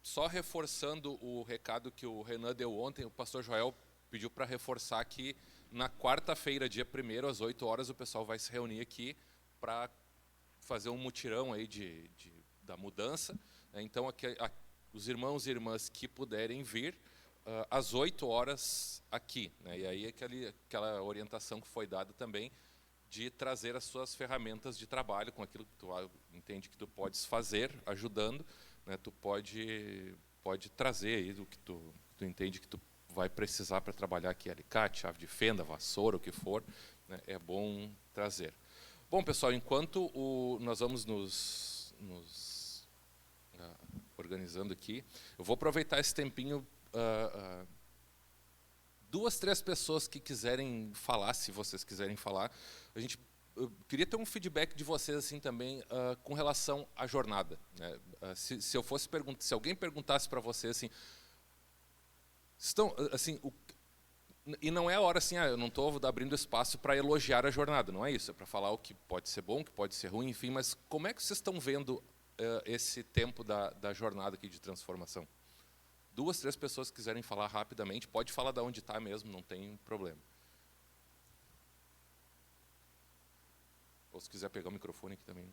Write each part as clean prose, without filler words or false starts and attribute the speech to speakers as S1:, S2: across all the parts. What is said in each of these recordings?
S1: Só reforçando o recado que o Renan deu ontem, o pastor Joel pediu para reforçar que na quarta-feira, dia 1º, às 8 horas, o pessoal vai se reunir aqui para fazer um mutirão aí da mudança. Então, os irmãos e irmãs que puderem vir, às 8 horas aqui. E aí aquela orientação que foi dada também de trazer as suas ferramentas de trabalho com aquilo que tu entende que tu podes fazer, ajudando. Tu pode trazer aí o que tu entende que tu vai precisar para trabalhar aqui, alicate, chave de fenda, vassoura, o que for, é bom trazer. Bom, pessoal, enquanto nós vamos nos organizando aqui, eu vou aproveitar esse tempinho, 2, 3 pessoas que quiserem falar, se vocês quiserem falar, eu queria ter um feedback de vocês assim também com relação à jornada. Se eu fosse perguntar, se alguém perguntasse para vocês assim, e não é a hora assim, eu não estou abrindo espaço para elogiar a jornada, não é isso, é para falar o que pode ser bom, o que pode ser ruim, enfim, mas como é que vocês estão vendo esse tempo da jornada aqui de transformação? 2, 3 pessoas que quiserem falar rapidamente, pode falar de onde está mesmo, não tem problema. Ou se quiser pegar o microfone aqui também.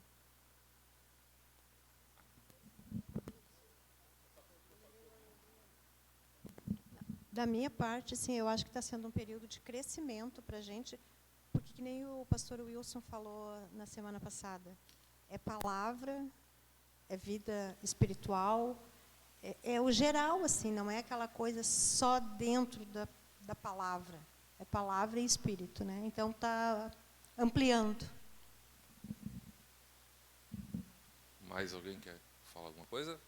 S2: Da minha parte, sim, eu acho que está sendo um período de crescimento para a gente, porque, que nem o pastor Wilson falou na semana passada, é palavra, é vida espiritual, é o geral, assim, não é aquela coisa só dentro da palavra, é palavra e espírito, né? Então, está ampliando.
S1: Mais alguém quer falar alguma coisa?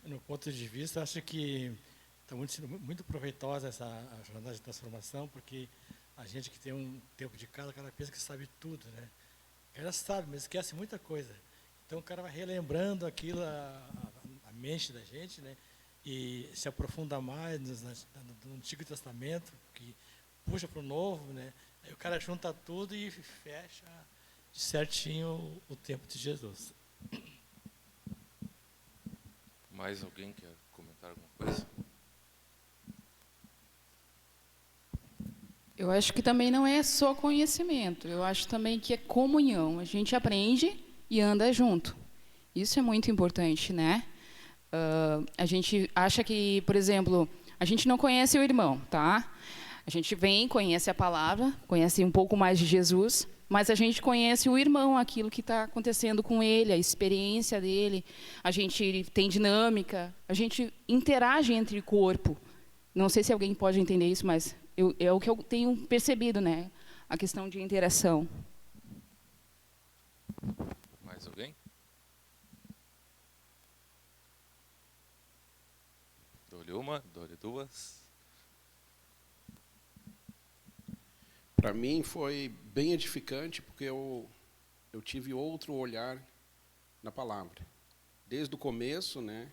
S3: No meu ponto de vista, acho que está muito proveitosa a jornada de transformação, porque a gente que tem um tempo de casa, o cara pensa que sabe tudo, né? O cara sabe, mas esquece muita coisa. Então o cara vai relembrando aquilo, a mente da gente, né? E se aprofunda mais no Antigo Testamento, que puxa para o Novo, né? Aí o cara junta tudo e fecha certinho o tempo de Jesus.
S1: Mais alguém quer comentar alguma coisa?
S4: Eu acho que também não é só conhecimento, eu acho também que é comunhão. A gente aprende e anda junto. Isso é muito importante, né? A gente acha que, por exemplo, a gente não conhece o irmão, tá? A gente vem, conhece a palavra, conhece um pouco mais de Jesus, mas a gente conhece o irmão, aquilo que está acontecendo com ele, a experiência dele, a gente tem dinâmica, a gente interage entre corpo. Não sei se alguém pode entender isso, mas é o que eu tenho percebido, né? A questão de interação.
S1: Mais alguém? Dou-lhe uma, dou-lhe duas.
S5: Para mim foi bem edificante, porque eu tive outro olhar na palavra. Desde o começo, né,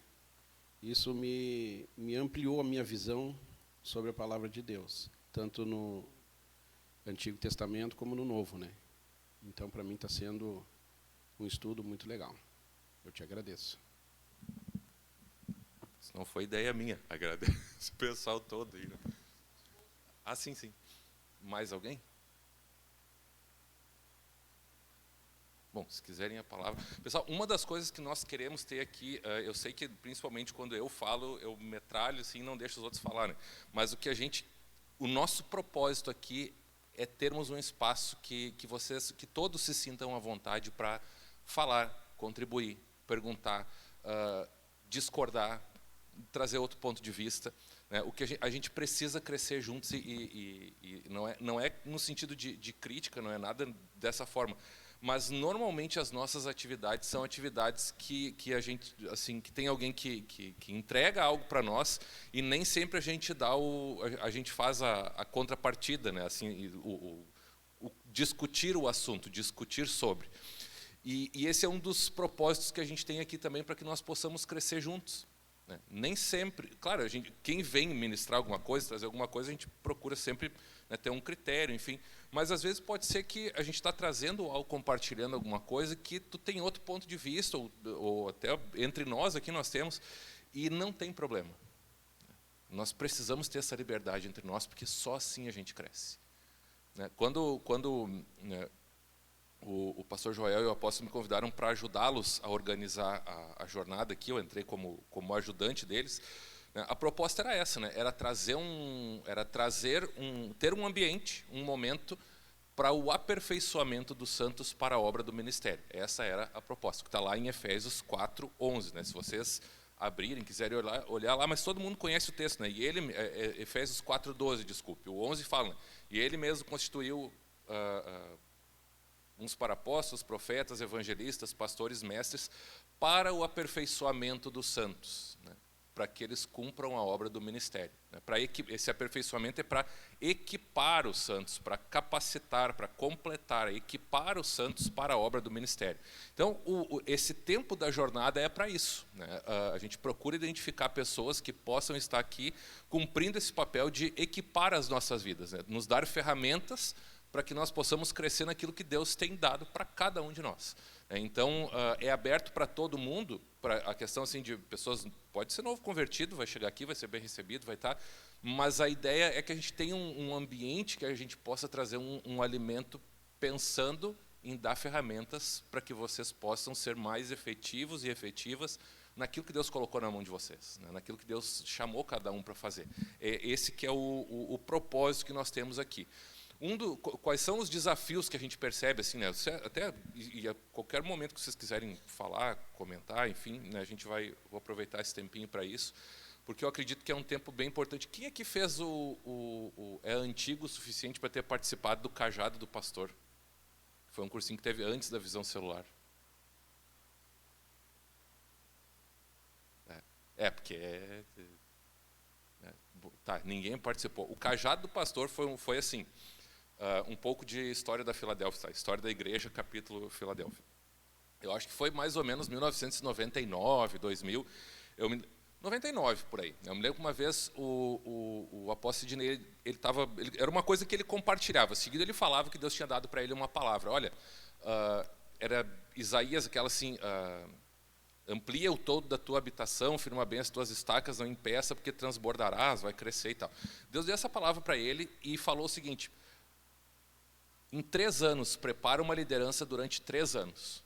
S5: isso me ampliou a minha visão sobre a palavra de Deus, tanto no Antigo Testamento como no Novo, né? Então, para mim, está sendo um estudo muito legal. Eu te agradeço.
S1: Isso não foi ideia minha, agradeço o pessoal todo aí, né? Ah, sim, sim. Mais alguém? Bom, se quiserem a palavra. Pessoal, uma das coisas que nós queremos ter aqui, eu sei que principalmente quando eu falo, eu metralho assim, não deixo os outros falarem. Mas o nosso propósito aqui é termos um espaço que todos se sintam à vontade para falar, contribuir, perguntar, discordar, trazer outro ponto de vista. O que a gente precisa crescer juntos e não é no sentido de crítica, não é nada dessa forma, mas normalmente as nossas atividades são atividades que a gente, assim, que tem alguém que entrega algo para nós e nem sempre a gente a gente faz a contrapartida, né? Assim, discutir o assunto, discutir sobre. E esse é um dos propósitos que a gente tem aqui também para que nós possamos crescer juntos. Nem sempre, claro, quem vem ministrar alguma coisa, trazer alguma coisa, a gente procura sempre né, ter um critério, enfim. Mas às vezes pode ser que a gente está trazendo algo, compartilhando alguma coisa que tu tem outro ponto de vista, ou até entre nós aqui nós temos, e não tem problema. Nós precisamos ter essa liberdade entre nós, porque só assim a gente cresce. Né? Quando né, o pastor Joel e o apóstolo me convidaram para ajudá-los a organizar a jornada aqui, eu entrei como ajudante deles, né, a proposta era essa, né, era ter um ambiente, um momento para o aperfeiçoamento dos santos para a obra do ministério. Essa era a proposta, que está lá em Efésios 4:11. Né, se vocês abrirem, quiserem olhar lá, mas todo mundo conhece o texto, né? E ele, Efésios 4:12, desculpe, o 11 fala, né? E ele mesmo constituiu uns para apóstolos, profetas, evangelistas, pastores, mestres, para o aperfeiçoamento dos santos, né? Para que eles cumpram a obra do ministério. Né? Esse aperfeiçoamento é para equipar os santos, para capacitar, para completar, equipar os santos para a obra do ministério. Então, esse tempo da jornada é para isso. Né? A gente procura identificar pessoas que possam estar aqui cumprindo esse papel de equipar as nossas vidas, né? Nos dar ferramentas para que nós possamos crescer naquilo que Deus tem dado para cada um de nós. Então, é aberto para todo mundo, para a questão assim, de pessoas, pode ser novo convertido, vai chegar aqui, vai ser bem recebido, vai estar, mas a ideia é que a gente tenha um ambiente que a gente possa trazer um alimento pensando em dar ferramentas para que vocês possam ser mais efetivos e efetivas naquilo que Deus colocou na mão de vocês, né? Naquilo que Deus chamou cada um para fazer. Esse que é o propósito que nós temos aqui. Quais são os desafios que a gente percebe, assim, né? Até e a qualquer momento que vocês quiserem falar, comentar, enfim, né, vou aproveitar esse tempinho para isso, porque eu acredito que é um tempo bem importante. Quem é que fez é antigo o suficiente para ter participado do Cajado do Pastor? Foi um cursinho que teve antes da Visão Celular. Porque tá, ninguém participou. O Cajado do Pastor foi assim. Um pouco de história da Filadélfia, tá? História da igreja, capítulo Filadélfia. Eu acho que foi mais ou menos 1999, 2000, 99 por aí. Eu me lembro que uma vez o apóstolo Sidney, era uma coisa que ele compartilhava. Seguido ele falava que Deus tinha dado para ele uma palavra. Olha, era Isaías, aquela assim, amplia o todo da tua habitação, firma bem as tuas estacas, não impeça, porque transbordarás, vai crescer e tal. Deus deu essa palavra para ele e falou o seguinte: em 3 anos, prepara uma liderança durante 3 anos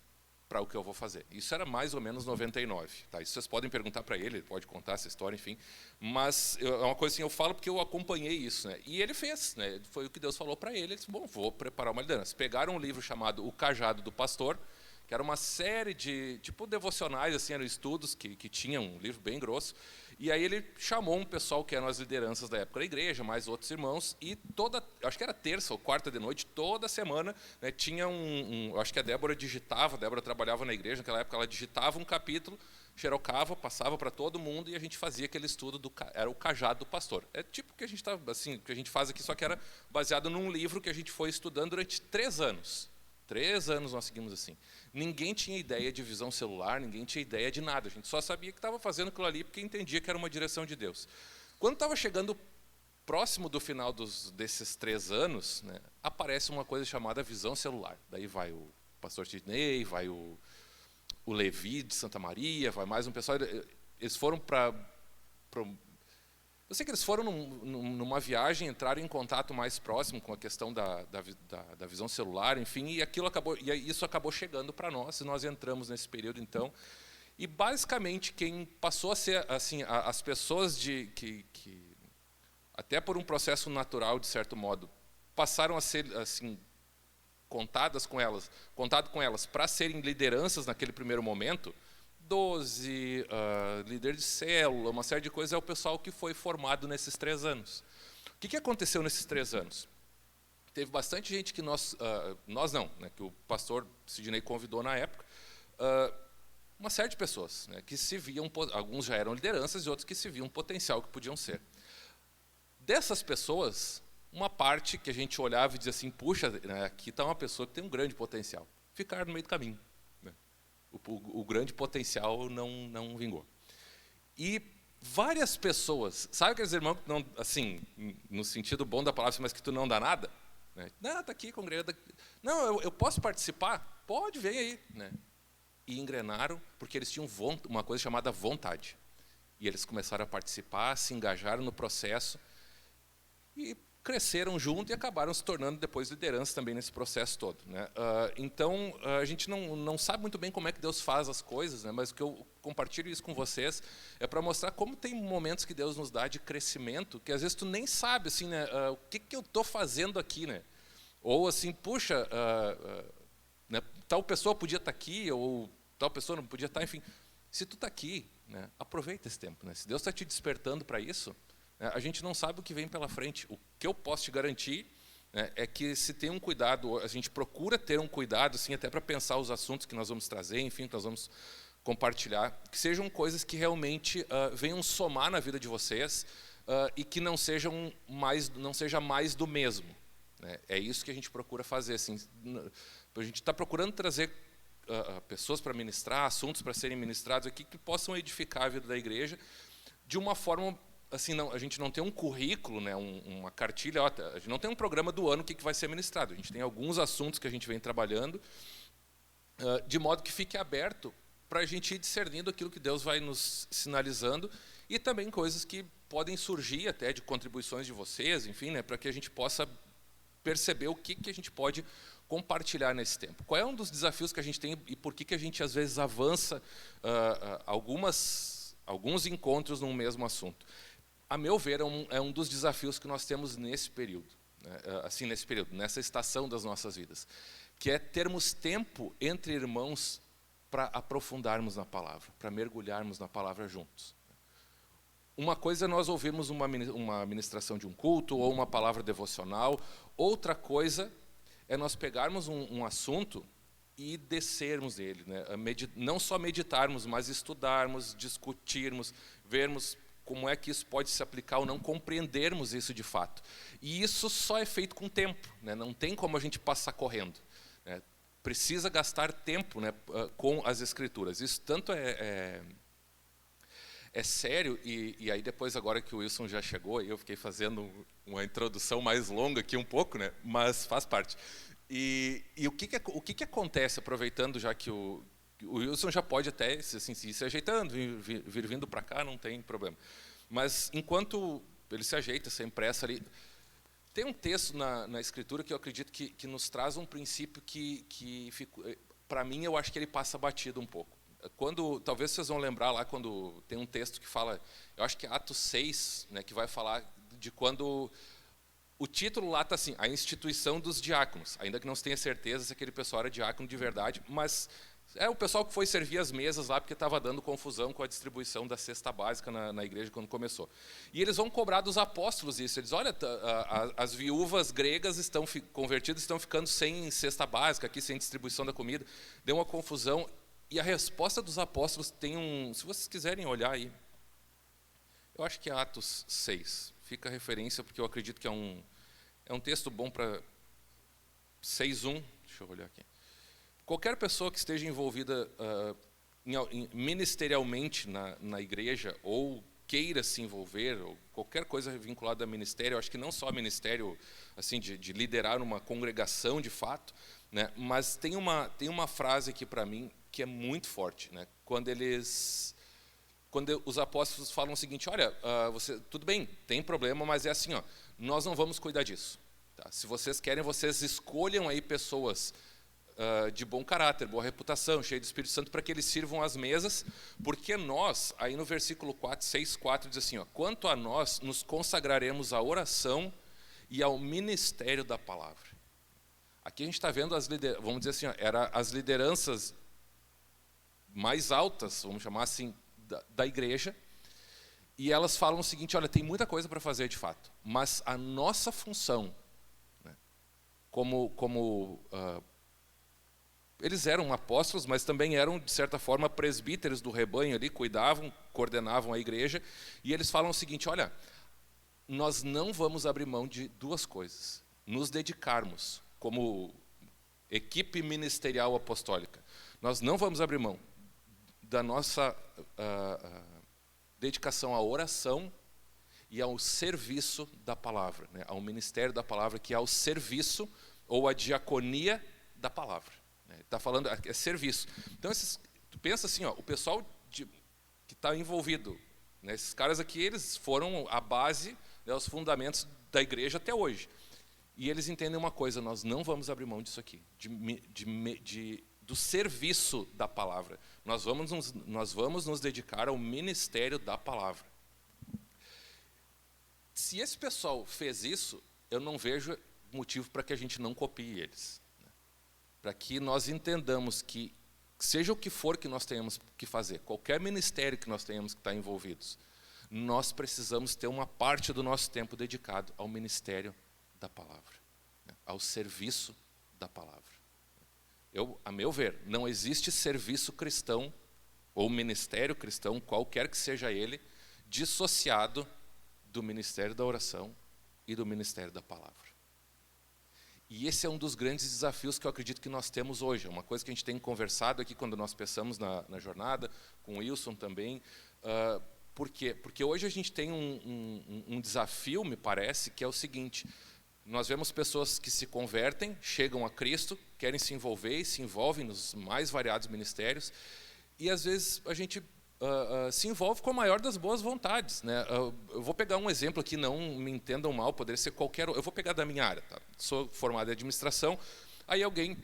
S1: para o que eu vou fazer. Isso era mais ou menos 99. Tá? Isso vocês podem perguntar para ele pode contar essa história, enfim. Mas é uma coisa assim, eu falo porque eu acompanhei isso. Né? E ele fez, né? Foi o que Deus falou para ele. Ele disse, bom, vou preparar uma liderança. Pegaram um livro chamado O Cajado do Pastor, que era uma série de tipo devocionais, assim, eram estudos que tinham um livro bem grosso. E aí ele chamou um pessoal que eram as lideranças da época da igreja, mais outros irmãos, e acho que era terça ou quarta de noite, toda semana, né, tinha acho que a Débora trabalhava na igreja, naquela época ela digitava um capítulo, xerocava, passava para todo mundo, e a gente fazia aquele estudo, era o Cajado do Pastor. É tipo que a gente que a gente faz aqui, só que era baseado num livro que a gente foi estudando durante 3 anos. 3 anos nós seguimos assim. Ninguém tinha ideia de visão celular, ninguém tinha ideia de nada. A gente só sabia que estava fazendo aquilo ali porque entendia que era uma direção de Deus. Quando estava chegando próximo do final desses 3 anos, né, aparece uma coisa chamada visão celular. Daí vai o pastor Sidney, vai o Levi de Santa Maria, vai mais um pessoal. Eles foram eu sei que eles foram numa viagem, entraram em contato mais próximo com a questão da visão celular, enfim, e isso acabou chegando para nós, e nós entramos nesse período, então. E, basicamente, quem passou a ser, assim, as pessoas que até por um processo natural, de certo modo, passaram a ser, assim, contado com elas para serem lideranças naquele primeiro momento, 12, líder de célula, uma série de coisas, é o pessoal que foi formado nesses 3 anos. O que aconteceu nesses 3 anos? Teve bastante gente que nós não, né, que o pastor Sidney convidou na época, uma série de pessoas, né, que se viam, alguns já eram lideranças e outros que se viam um potencial que podiam ser. Dessas pessoas, uma parte que a gente olhava e dizia assim, puxa, né, aqui está uma pessoa que tem um grande potencial. Ficaram no meio do caminho. O grande potencial não vingou. E várias pessoas, sabe aqueles irmãos que não, assim, no sentido bom da palavra, mas que tu não dá nada? Né? Não, está aqui, congregado. Não, eu posso participar? Pode, vem aí. Né? E engrenaram, porque eles tinham uma coisa chamada vontade. E eles começaram a participar, se engajaram no processo, e cresceram junto e acabaram se tornando depois liderança também nesse processo todo. Né? Então, a gente não sabe muito bem como é que Deus faz as coisas, né? Mas o que eu compartilho isso com vocês é para mostrar como tem momentos que Deus nos dá de crescimento, que às vezes tu nem sabe assim, né? O que eu estou fazendo aqui. Né? Ou assim, puxa, né? Tal pessoa podia estar aqui, ou tal pessoa não podia estar, enfim. Se tu está aqui, né? Aproveita esse tempo. Né? Se Deus está te despertando para isso, a gente não sabe o que vem pela frente. O que eu posso te garantir, né, é que se tem um cuidado, a gente procura ter um cuidado, assim, até para pensar os assuntos que nós vamos trazer, enfim, que nós vamos compartilhar, que sejam coisas que realmente venham somar na vida de vocês e que não seja mais do mesmo. Né? É isso que a gente procura fazer. Assim, a gente está procurando trazer pessoas para ministrar, assuntos para serem ministrados aqui que possam edificar a vida da igreja de uma forma. Assim, a gente não tem um currículo, né, uma cartilha, a gente não tem um programa do ano que vai ser ministrado. A gente tem alguns assuntos que a gente vem trabalhando, de modo que fique aberto para a gente ir discernindo aquilo que Deus vai nos sinalizando e também coisas que podem surgir até de contribuições de vocês, enfim, né, para que a gente possa perceber o que a gente pode compartilhar nesse tempo. Qual é um dos desafios que a gente tem e por que a gente às vezes avança alguns encontros num mesmo assunto? A meu ver, é um dos desafios que nós temos nesse período, né? Assim, nesse período, nessa estação das nossas vidas, que é termos tempo entre irmãos para aprofundarmos na palavra, para mergulharmos na palavra juntos. Uma coisa é nós ouvirmos uma ministração de um culto ou uma palavra devocional, outra coisa é nós pegarmos um assunto e descermos nele, né? Não só meditarmos, mas estudarmos, discutirmos, vermos como é que isso pode se aplicar ou não, compreendermos isso de fato. E isso só é feito com tempo, né? Não tem como a gente passar correndo. Né? Precisa gastar tempo, né, com as Escrituras. Isso tanto é sério, e aí depois, agora que o Wilson já chegou, eu fiquei fazendo uma introdução mais longa aqui um pouco, né, mas faz parte. E o que acontece, aproveitando já que o Wilson já pode até assim, se ajeitando, vir vindo para cá, não tem problema. Mas enquanto ele se ajeita, sem pressa ali, tem um texto na Escritura que eu acredito que nos traz um princípio que para mim, eu acho que ele passa batido um pouco. Talvez vocês vão lembrar lá, quando tem um texto que fala, eu acho que é Atos 6, né, que vai falar de quando... O título lá está assim, a instituição dos diáconos, ainda que não se tenha certeza se aquele pessoal era diácono de verdade, mas é o pessoal que foi servir as mesas lá porque estava dando confusão com a distribuição da cesta básica na igreja quando começou. E eles vão cobrar dos apóstolos isso. Eles, olha, as viúvas gregas convertidas estão ficando sem cesta básica aqui, sem distribuição da comida. Deu uma confusão. E a resposta dos apóstolos tem se vocês quiserem olhar aí, eu acho que é Atos 6. Fica a referência, porque eu acredito que é um texto bom para 6:1. Deixa eu olhar aqui. Qualquer pessoa que esteja envolvida ministerialmente na igreja, ou queira se envolver, ou qualquer coisa vinculada a ministério, eu acho que não só ministério assim, de liderar uma congregação de fato, né, mas tem uma frase aqui para mim que é muito forte, né, quando os apóstolos falam o seguinte, olha, tudo bem, tem problema, mas é assim, ó, nós não vamos cuidar disso. Tá? Se vocês querem, vocês escolham aí pessoas de bom caráter, boa reputação, cheio do Espírito Santo, para que eles sirvam as mesas, porque nós, aí no versículo 6:4 diz assim, ó, quanto a nós, nos consagraremos à oração e ao ministério da palavra. Aqui a gente está vendo vamos dizer assim, ó, as lideranças mais altas, vamos chamar assim, da igreja, e elas falam o seguinte, olha, tem muita coisa para fazer de fato, mas a nossa função, né, eles eram apóstolos, mas também eram, de certa forma, presbíteros do rebanho ali, cuidavam, coordenavam a igreja, e eles falam o seguinte, olha, nós não vamos abrir mão de duas coisas, nos dedicarmos como equipe ministerial apostólica, nós não vamos abrir mão da nossa dedicação à oração e ao serviço da palavra, né? Ao ministério da palavra, que é ao serviço ou a diaconia da palavra. Está falando, é serviço. Então, tu pensa assim, ó, o pessoal que está envolvido, né, esses caras aqui, eles foram a base, né, os fundamentos da igreja até hoje. E eles entendem uma coisa: nós não vamos abrir mão disso aqui, do serviço da palavra. Nós vamos nos dedicar ao ministério da palavra. Se esse pessoal fez isso, eu não vejo motivo para que a gente não copie eles. Para que nós entendamos que, seja o que for que nós tenhamos que fazer, qualquer ministério que nós tenhamos que estar envolvidos, nós precisamos ter uma parte do nosso tempo dedicado ao ministério da palavra, né? Ao serviço da palavra. A meu ver, não existe serviço cristão ou ministério cristão, qualquer que seja ele, dissociado do ministério da oração e do ministério da palavra. E esse é um dos grandes desafios que eu acredito que nós temos hoje. É uma coisa que a gente tem conversado aqui quando nós pensamos na jornada, com o Wilson também. Por quê? Porque hoje a gente tem um desafio, me parece, que é o seguinte: nós vemos pessoas que se convertem, chegam a Cristo, querem se envolver e se envolvem nos mais variados ministérios, e às vezes a gente se envolve com a maior das boas vontades, né? Eu vou pegar um exemplo aqui, não me entendam mal, poderia ser qualquer. Eu vou pegar da minha área, tá? Sou formado em administração. Aí alguém,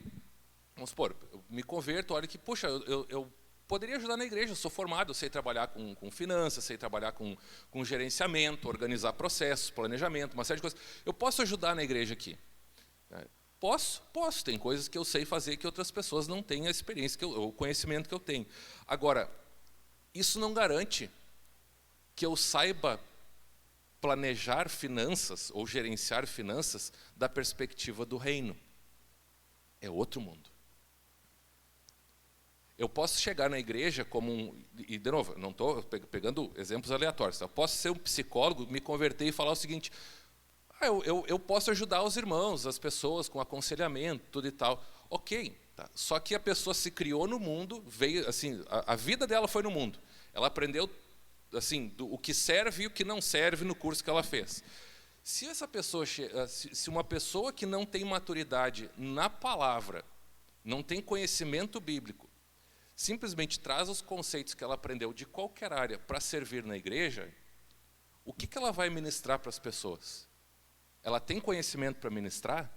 S1: vamos supor, eu me converto, olha que, puxa, eu poderia ajudar na igreja, eu sou formado, eu sei trabalhar com finanças, sei trabalhar com gerenciamento, organizar processos, planejamento, uma série de coisas. Eu posso ajudar na igreja aqui? Posso. Tem coisas que eu sei fazer que outras pessoas não têm a experiência, o conhecimento que eu tenho. Agora, isso não garante que eu saiba planejar finanças ou gerenciar finanças da perspectiva do reino. É outro mundo. Eu posso chegar na igreja como e de novo, não estou pegando exemplos aleatórios, eu posso ser um psicólogo, me converter e falar o seguinte: eu posso ajudar os irmãos, as pessoas com aconselhamento, tudo e tal. Ok, tá. Só que a pessoa se criou no mundo, veio assim, a vida dela foi no mundo. Ela aprendeu assim o que serve e o que não serve no curso que ela fez. Se essa pessoa, se uma pessoa que não tem maturidade na palavra, não tem conhecimento bíblico, simplesmente traz os conceitos que ela aprendeu de qualquer área para servir na igreja, o que ela vai ministrar para as pessoas? Ela tem conhecimento para ministrar?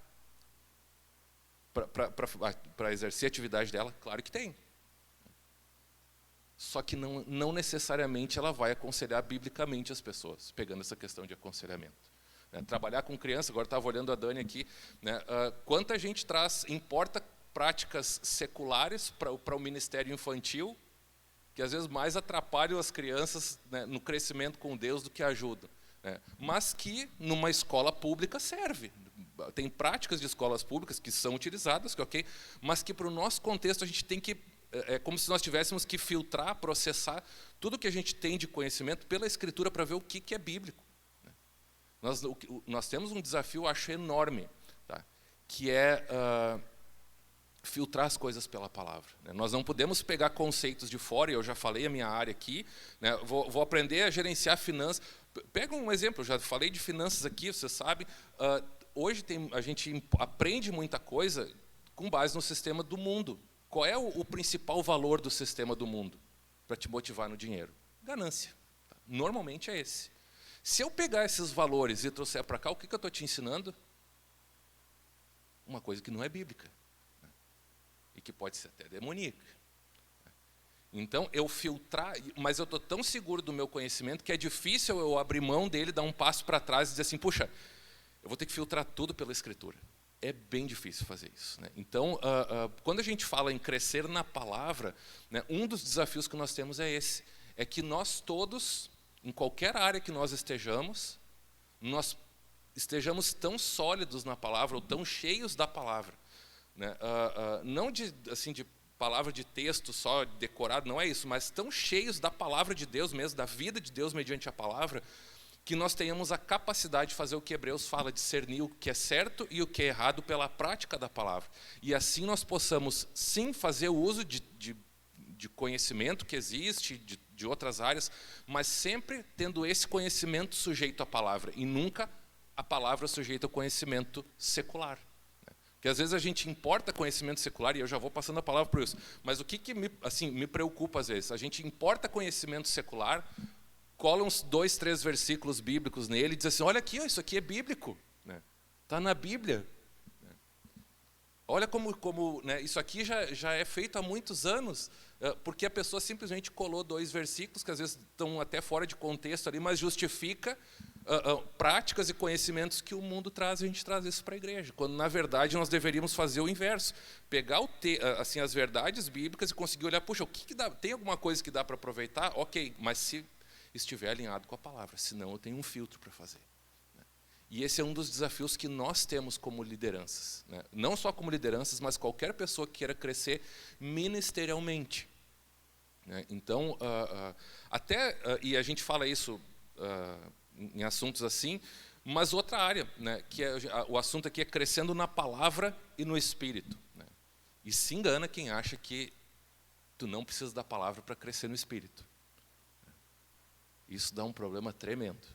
S1: Para exercer a atividade dela? Claro que tem. Só que não necessariamente ela vai aconselhar biblicamente as pessoas, pegando essa questão de aconselhamento. Trabalhar com criança, agora estava olhando a Dani aqui, né, quanta gente importa práticas seculares para o ministério infantil, que às vezes mais atrapalham as crianças, né, no crescimento com Deus do que ajudam, né, mas que numa escola pública serve. Tem práticas de escolas públicas que são utilizadas, ok, mas que para o nosso contexto a gente tem que, é como se nós tivéssemos que filtrar, processar tudo que a gente tem de conhecimento pela Escritura para ver o que é bíblico. Nós temos um desafio, acho, enorme, tá? Que é filtrar as coisas pela palavra, né? Nós não podemos pegar conceitos de fora, e eu já falei a minha área aqui, né? Vou aprender a gerenciar finanças. Pega um exemplo, eu já falei de finanças aqui, você sabe, hoje a gente aprende muita coisa com base no sistema do mundo. Qual é o principal valor do sistema do mundo para te motivar no dinheiro? Ganância. Tá? Normalmente é esse. Se eu pegar esses valores e trouxer para cá, o que eu estou te ensinando? Uma coisa que não é bíblica, né? E que pode ser até demoníaca. Então, eu filtrar, mas eu estou tão seguro do meu conhecimento que é difícil eu abrir mão dele, dar um passo para trás e dizer assim, puxa, eu vou ter que filtrar tudo pela Escritura. É bem difícil fazer isso, né? Então, quando a gente fala em crescer na palavra, né, um dos desafios que nós temos é esse, é que nós todos, em qualquer área que nós estejamos tão sólidos na palavra, ou tão cheios da palavra, né? Não de palavra de texto só decorado, não é isso, mas tão cheios da palavra de Deus mesmo, da vida de Deus mediante a palavra, que nós tenhamos a capacidade de fazer o que Hebreus fala, discernir o que é certo e o que é errado pela prática da palavra. E assim nós possamos, sim, fazer o uso de conhecimento que existe, de outras áreas, mas sempre tendo esse conhecimento sujeito à palavra, e nunca a palavra sujeita ao conhecimento secular. Porque às vezes a gente importa conhecimento secular, e eu já vou passando a palavra para isso, mas o que me preocupa às vezes? A gente importa conhecimento secular, cola uns 2, 3 versículos bíblicos nele e diz assim, olha aqui, ó, isso aqui é bíblico, está na Bíblia. Olha como isso aqui já é feito há muitos anos, porque a pessoa simplesmente colou 2 versículos, que às vezes estão até fora de contexto ali, mas justifica práticas e conhecimentos que o mundo traz, e a gente traz isso para a igreja, quando na verdade nós deveríamos fazer o inverso, pegar assim, as verdades bíblicas e conseguir olhar, puxa, o que dá? Tem alguma coisa que dá para aproveitar? Ok, mas se estiver alinhado com a palavra, senão eu tenho um filtro para fazer. E esse é um dos desafios que nós temos como lideranças, não só como lideranças, mas qualquer pessoa que queira crescer ministerialmente. Então, e a gente fala isso em assuntos assim, mas outra área, que o assunto aqui é crescendo na palavra e no espírito. E se engana quem acha que tu não precisa da palavra para crescer no espírito. Isso dá um problema tremendo,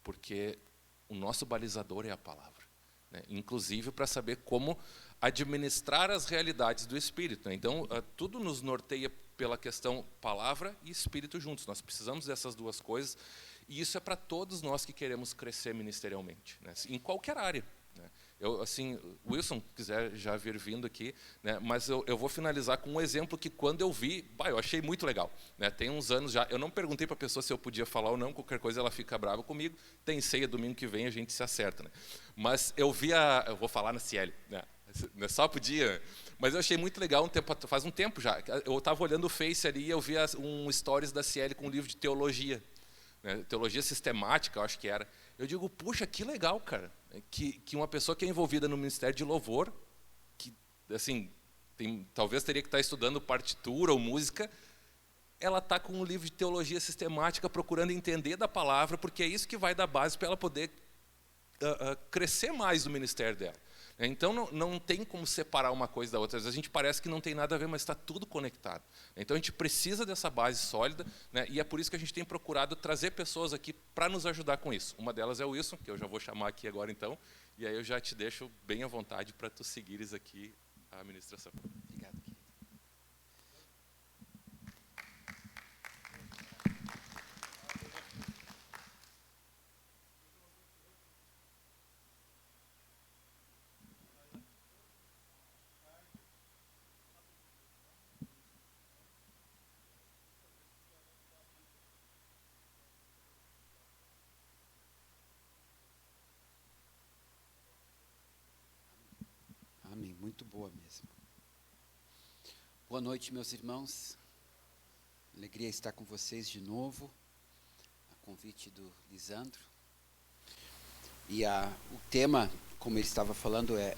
S1: porque o nosso balizador é a palavra, inclusive para saber como administrar as realidades do espírito. Então, tudo nos norteia pela questão palavra e espírito juntos. Nós precisamos dessas 2 coisas, e isso é para todos nós que queremos crescer ministerialmente, em qualquer área. Wilson, quiser já vir vindo aqui, mas eu vou finalizar com um exemplo que quando eu vi, eu achei muito legal. Tem uns anos já, eu não perguntei para a pessoa se eu podia falar ou não, qualquer coisa ela fica brava comigo, tem ceia domingo que vem, a gente se acerta. Mas eu vou falar na Ciele, só podia, mas eu achei muito legal, faz um tempo já, eu estava olhando o Face ali e eu vi um stories da Ciele com um livro de teologia, teologia sistemática, eu acho que era. Eu digo, puxa, que legal, cara, que uma pessoa que é envolvida no ministério de louvor, que assim, talvez teria que estar estudando partitura ou música, ela está com um livro de teologia sistemática procurando entender da palavra, porque é isso que vai dar base para ela poder crescer mais no ministério dela. Então não tem como separar uma coisa da outra. Às vezes a gente parece que não tem nada a ver, mas está tudo conectado. Então a gente precisa dessa base sólida, e é por isso que a gente tem procurado trazer pessoas aqui para nos ajudar com isso. Uma delas é o Wilson, que eu já vou chamar aqui agora então, e aí eu já te deixo bem à vontade para tu seguires aqui a administração.
S6: Obrigado, querido. Amém, muito boa mesmo. Boa noite, meus irmãos. Alegria estar com vocês de novo, a convite do Lisandro. E o tema, como ele estava falando, é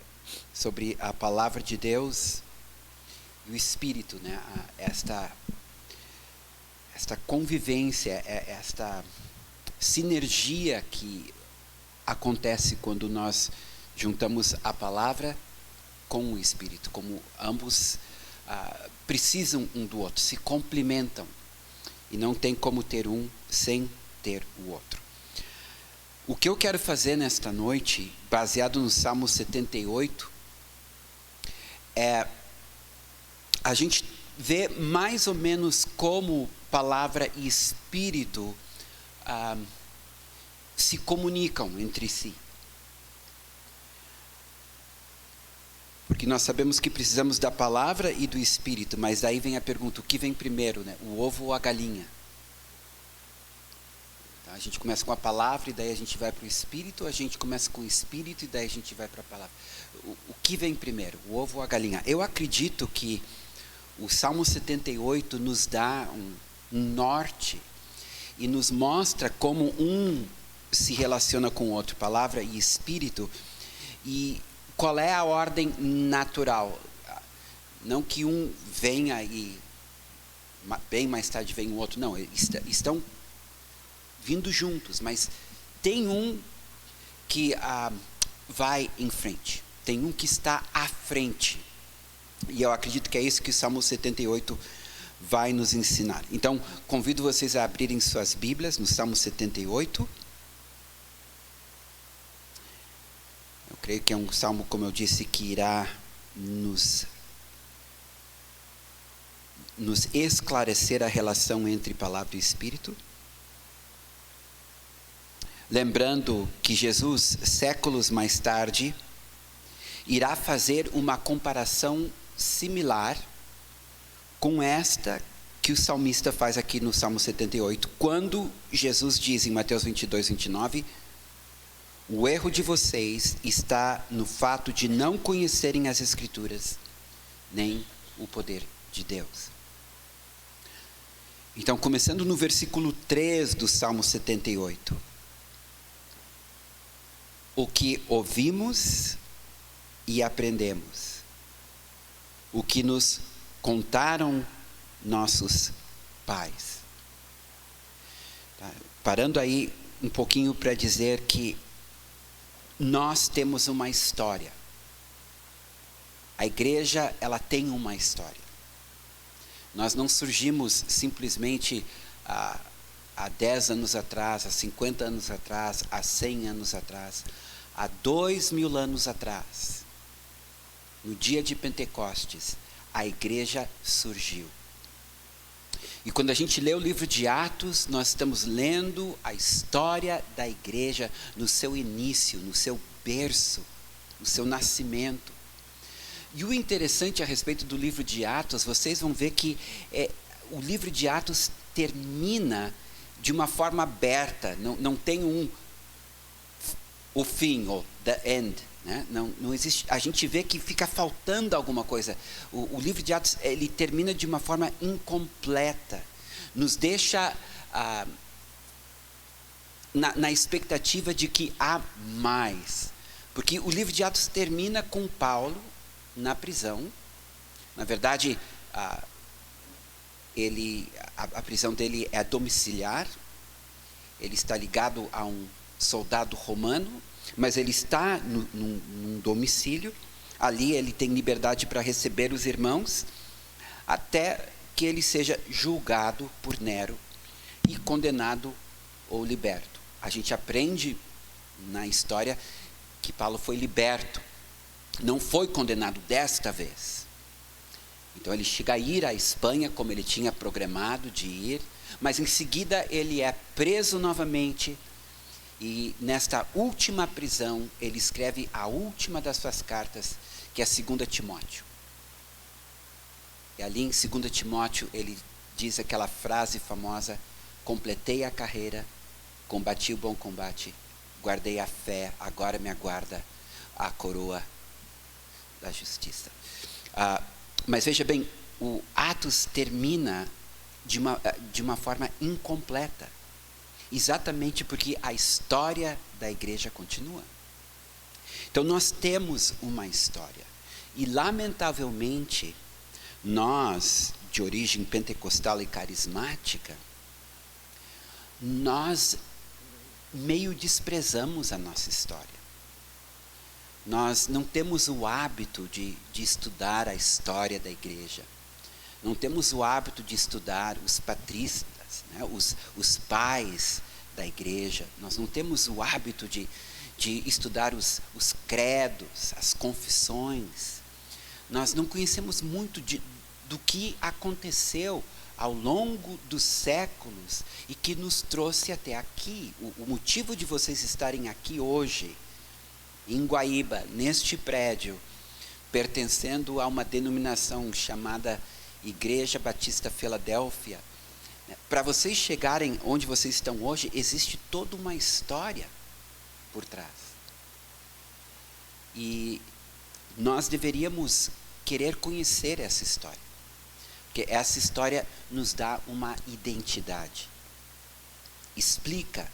S6: sobre a palavra de Deus e o Espírito, esta convivência, esta sinergia que acontece quando nós juntamos a palavra com o Espírito, como ambos precisam um do outro, se complementam, e não tem como ter um sem ter o outro. O que eu quero fazer nesta noite, baseado no Salmo 78, é a gente ver mais ou menos como palavra e Espírito se comunicam entre si. Porque nós sabemos que precisamos da palavra e do Espírito, mas daí vem a pergunta, o que vem primeiro, o ovo ou a galinha? Então, a gente começa com a palavra e daí a gente vai para o Espírito, a gente começa com o Espírito e daí a gente vai para a palavra. O que vem primeiro, o ovo ou a galinha? Eu acredito que o Salmo 78 nos dá um norte e nos mostra como um se relaciona com o outro, palavra e Espírito, e qual é a ordem natural? Não que um venha e bem mais tarde vem o outro, não, estão vindo juntos, mas tem um que vai em frente, tem um que está à frente, e eu acredito que é isso que o Salmo 78 vai nos ensinar. Então, convido vocês a abrirem suas Bíblias no Salmo 78. Eu creio que é um salmo, como eu disse, que irá nos esclarecer a relação entre palavra e espírito. Lembrando que Jesus, séculos mais tarde, irá fazer uma comparação similar com esta que o salmista faz aqui no Salmo 78, quando Jesus diz em Mateus 22, 29, o erro de vocês está no fato de não conhecerem as Escrituras, nem o poder de Deus. Então, começando no versículo 3 do Salmo 78, o que ouvimos e aprendemos, o que nos contaram nossos pais. Tá? Parando aí um pouquinho para dizer que nós temos uma história. A igreja, ela tem uma história. Nós não surgimos simplesmente há 10 anos atrás, há 50 anos atrás, há 100 anos atrás, há 2000 anos atrás. No dia de Pentecostes, a igreja surgiu. E quando a gente lê o livro de Atos, nós estamos lendo a história da igreja no seu início, no seu berço, no seu nascimento. E o interessante a respeito do livro de Atos, vocês vão ver que o livro de Atos termina de uma forma aberta, não tem o fim, ou the end. Né? Não existe, a gente vê que fica faltando alguma coisa. O livro de Atos, ele termina de uma forma incompleta, nos deixa na expectativa de que há mais, porque o livro de Atos termina com Paulo na prisão. Na verdade, a prisão dele é domiciliar, ele está ligado a um soldado romano, mas ele está num domicílio, ali ele tem liberdade para receber os irmãos, até que ele seja julgado por Nero e condenado ou liberto. A gente aprende na história que Paulo foi liberto, não foi condenado desta vez. Então ele chega a ir à Espanha como ele tinha programado de ir, mas em seguida ele é preso novamente. E nesta última prisão, ele escreve a última das suas cartas, que é 2 Timóteo. E ali em 2 Timóteo, ele diz aquela frase famosa: completei a carreira, combati o bom combate, guardei a fé, agora me aguarda a coroa da justiça. Mas veja bem, o Atos termina de uma forma incompleta. Exatamente porque a história da igreja continua. Então nós temos uma história. E lamentavelmente, nós, de origem pentecostal e carismática, nós meio desprezamos a nossa história. Nós não temos o hábito de estudar a história da igreja. Não temos o hábito de estudar os patristas, né, os pais da igreja. Nós não temos o hábito de estudar os credos, as confissões. Nós não conhecemos muito do que aconteceu ao longo dos séculos e que nos trouxe até aqui. O motivo de vocês estarem aqui hoje, em Guaíba, neste prédio, pertencendo a uma denominação chamada Igreja Batista Filadélfia, para vocês chegarem onde vocês estão hoje, existe toda uma história por trás. E nós deveríamos querer conhecer essa história, porque essa história nos dá uma identidade, explica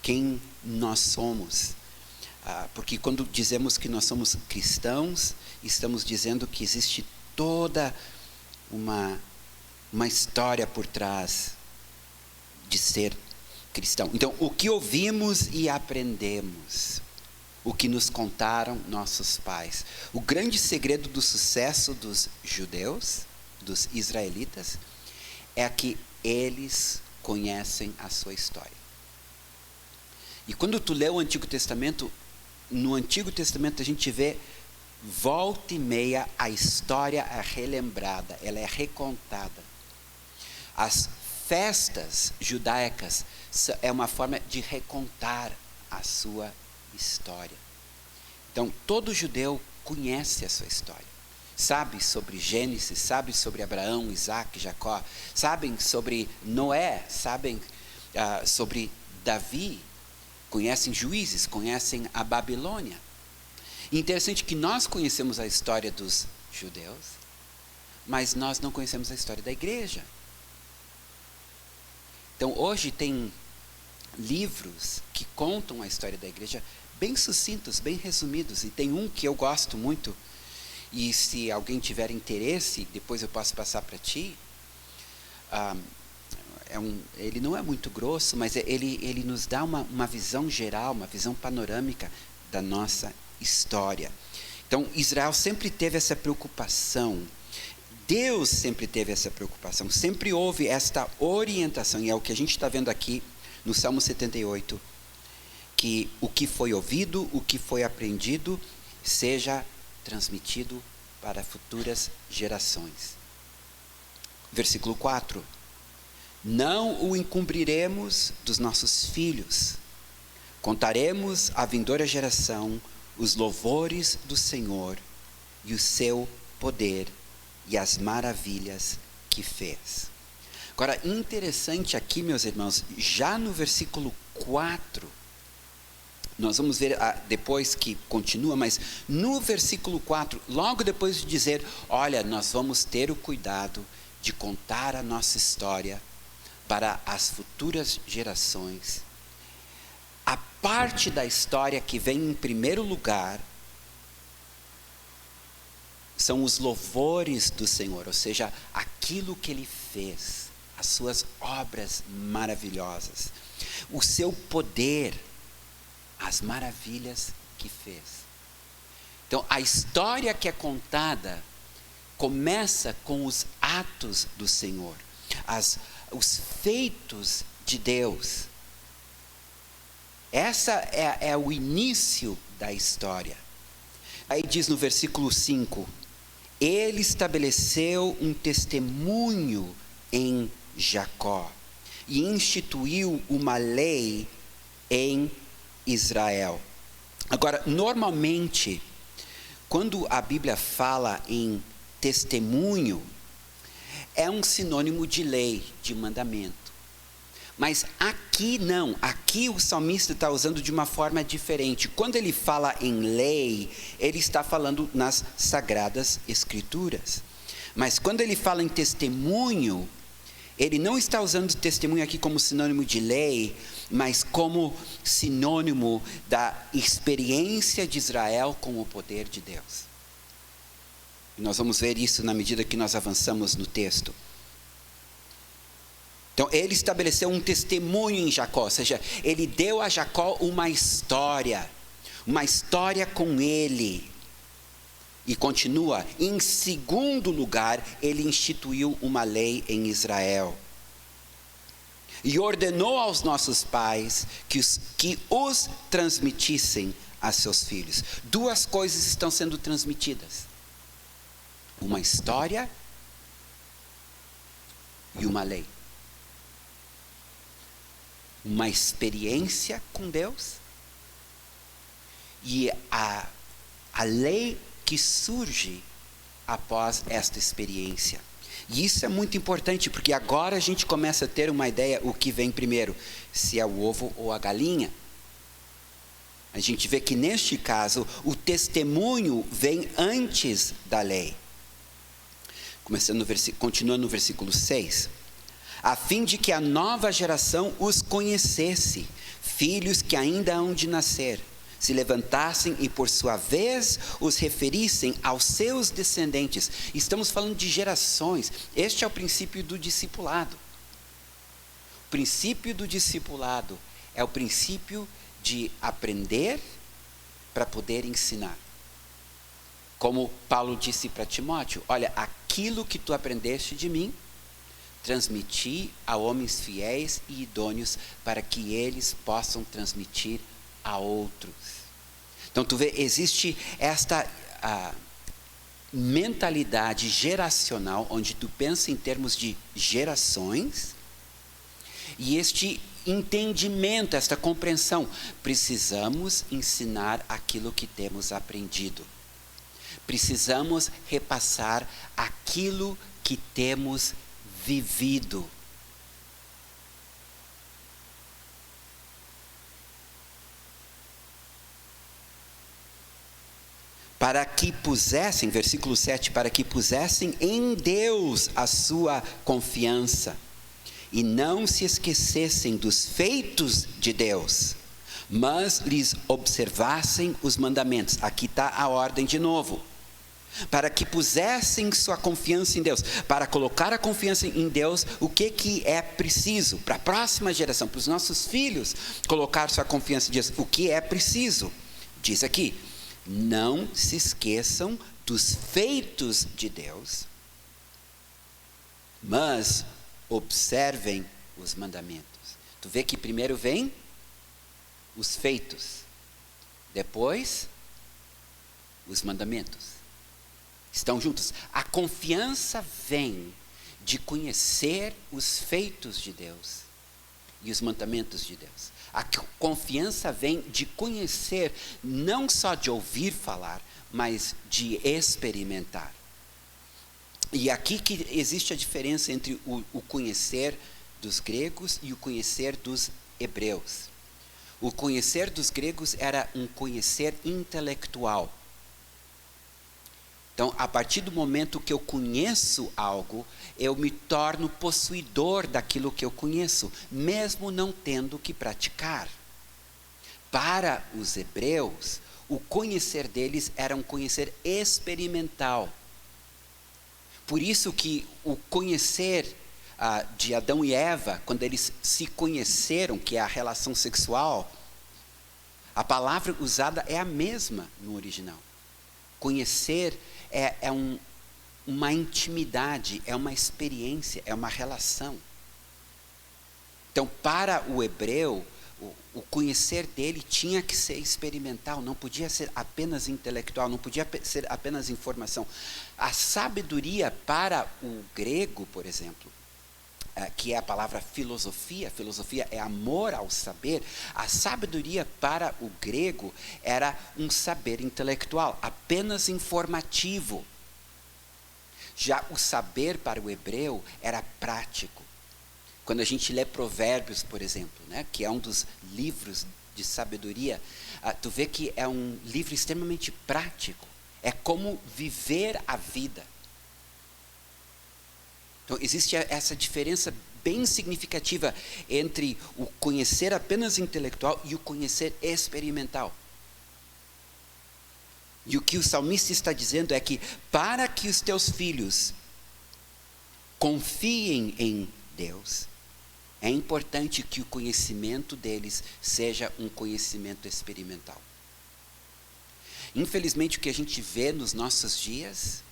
S6: quem nós somos. Porque quando dizemos que nós somos cristãos, estamos dizendo que existe toda uma história por trás de ser cristão. Então, o que ouvimos e aprendemos, o que nos contaram nossos pais. O grande segredo do sucesso dos judeus, dos israelitas, é que eles conhecem a sua história. E quando tu lê o Antigo Testamento, no Antigo Testamento a gente vê, volta e meia, a história é relembrada, ela é recontada. As festas judaicas é uma forma de recontar a sua história. Então, todo judeu conhece a sua história. Sabe sobre Gênesis, sabe sobre Abraão, Isaac, Jacó, sabem sobre Noé, sabem sobre Davi, conhecem Juízes, conhecem a Babilônia. E interessante que nós conhecemos a história dos judeus, mas nós não conhecemos a história da igreja. Então, hoje tem livros que contam a história da igreja bem sucintos, bem resumidos, e tem um que eu gosto muito, e se alguém tiver interesse, depois eu posso passar para ti. Ele não é muito grosso, mas ele nos dá uma visão geral, uma visão panorâmica da nossa história. Então, Israel sempre teve essa preocupação, Deus sempre teve essa preocupação, sempre houve esta orientação, e é o que a gente está vendo aqui no Salmo 78, que o que foi ouvido, o que foi aprendido, seja transmitido para futuras gerações. Versículo 4. Não o encobriremos dos nossos filhos, contaremos à vindoura geração os louvores do Senhor e o seu poder e as maravilhas que fez. Agora, interessante aqui, meus irmãos, já no versículo 4, nós vamos ver depois que continua, mas no versículo 4, logo depois de dizer, olha, nós vamos ter o cuidado de contar a nossa história para as futuras gerações, a parte da história que vem em primeiro lugar são os louvores do Senhor, ou seja, aquilo que Ele fez, as suas obras maravilhosas, o seu poder, as maravilhas que fez. Então, a história que é contada começa com os atos do Senhor, os feitos de Deus. Essa é o início da história. Aí diz no versículo 5, Ele estabeleceu um testemunho em Jacó e instituiu uma lei em Israel. Agora, normalmente, quando a Bíblia fala em testemunho, é um sinônimo de lei, de mandamento. Mas aqui não, aqui o salmista está usando de uma forma diferente. Quando ele fala em lei, ele está falando nas Sagradas Escrituras. Mas quando ele fala em testemunho, ele não está usando testemunho aqui como sinônimo de lei, mas como sinônimo da experiência de Israel com o poder de Deus. E nós vamos ver isso na medida que nós avançamos no texto. Então, ele estabeleceu um testemunho em Jacó, ou seja, ele deu a Jacó uma história com ele. E continua, em segundo lugar, ele instituiu uma lei em Israel. E ordenou aos nossos pais que os transmitissem a seus filhos. Duas coisas estão sendo transmitidas: uma história e uma lei. Uma experiência com Deus e a lei que surge após esta experiência. E isso é muito importante, porque agora a gente começa a ter uma ideia o que vem primeiro, se é o ovo ou a galinha. A gente vê que neste caso o vem antes da lei. Continuando no versículo 6. A fim de que a nova geração os conhecesse, filhos que ainda hão de nascer, se levantassem e por sua vez os referissem aos seus descendentes. Estamos falando de gerações. Este é o princípio do discipulado. O princípio do discipulado é o princípio de aprender para poder ensinar. Como Paulo disse para Timóteo, olha, aquilo que tu aprendeste de mim, transmitir a homens fiéis e idôneos para que eles possam transmitir a outros. Então, tu vê, existe esta mentalidade geracional, onde tu pensa em termos de gerações, e este entendimento, esta compreensão. Precisamos ensinar aquilo que temos aprendido. Precisamos repassar aquilo que temos vivido. Para que pusessem, versículo 7, para que pusessem em Deus a sua confiança e não se esquecessem dos feitos de Deus, mas lhes observassem os mandamentos. Aqui está a ordem de novo. Para que pusessem sua confiança em Deus. Para colocar a confiança em Deus, o que é preciso? Para a próxima geração, para os nossos filhos, colocar sua confiança em Deus. O que é preciso? Diz aqui, não se esqueçam dos feitos de Deus, mas observem os mandamentos. Tu vê que primeiro vem os feitos, depois os mandamentos. Estão juntos. A confiança vem de conhecer os feitos de Deus e os mandamentos de Deus. A confiança vem de conhecer, não só de ouvir falar, mas de experimentar. E aqui que existe a diferença entre o conhecer dos gregos e o conhecer dos hebreus. O conhecer dos gregos era um conhecer intelectual. Então, a partir do momento que eu conheço algo, eu me torno possuidor daquilo que eu conheço, mesmo não tendo que praticar. Para os hebreus, o conhecer deles era um conhecer experimental. Por isso que o conhecer de Adão e Eva, quando eles se conheceram, que é a relação sexual, a palavra usada é a mesma no original. Conhecer é uma intimidade, é uma experiência, é uma relação. Então, para o hebreu, o conhecer dele tinha que ser experimental, não podia ser apenas intelectual, não podia ser apenas informação. A sabedoria para o grego, por exemplo, que é a palavra filosofia é amor ao saber. A sabedoria para o grego era um saber intelectual, apenas informativo. Já o saber para o hebreu era prático. Quando a gente lê Provérbios, por exemplo, né, que é um dos livros de sabedoria, tu vê que é um livro extremamente prático. É como viver a vida. Então, existe essa diferença bem significativa entre o conhecer apenas intelectual e o conhecer experimental. E o que o salmista está dizendo é que, para que os teus filhos confiem em Deus, é importante que o conhecimento deles seja um conhecimento experimental. Infelizmente, o que a gente vê nos nossos dias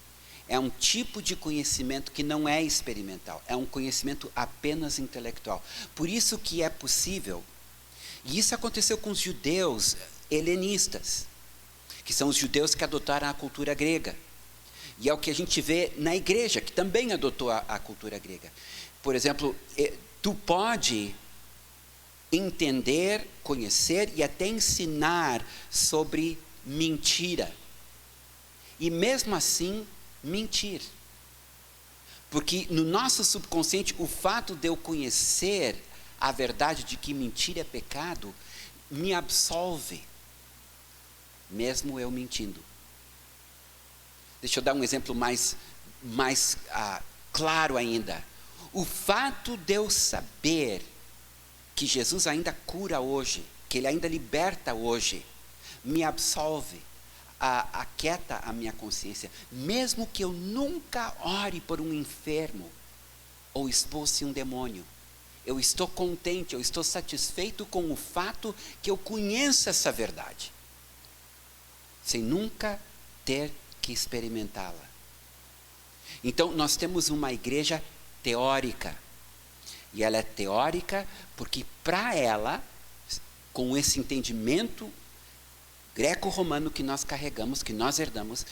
S6: é um tipo de conhecimento que não é experimental, é um conhecimento apenas intelectual. Por isso que é possível, e isso aconteceu com os judeus helenistas, que são os judeus que adotaram a cultura grega. E é o que a gente vê na igreja, que também adotou a cultura grega. Por exemplo, tu pode entender, conhecer e até ensinar sobre mentira. E mesmo assim, mentir. Porque no nosso subconsciente, o fato de eu conhecer a verdade de que mentira é pecado, me absolve, mesmo eu mentindo. Deixa eu dar um exemplo mais claro ainda. O fato de eu saber que Jesus ainda cura hoje, que Ele ainda liberta hoje, me absolve, aquieta a minha consciência, mesmo que eu nunca ore por um enfermo ou expulse um demônio. Eu estou contente, eu estou satisfeito com o fato que eu conheço essa verdade, sem nunca ter que experimentá-la. Então, nós temos uma igreja teórica. E ela é teórica porque, para ela, com esse entendimento greco-romano que nós carregamos, que nós herdamos,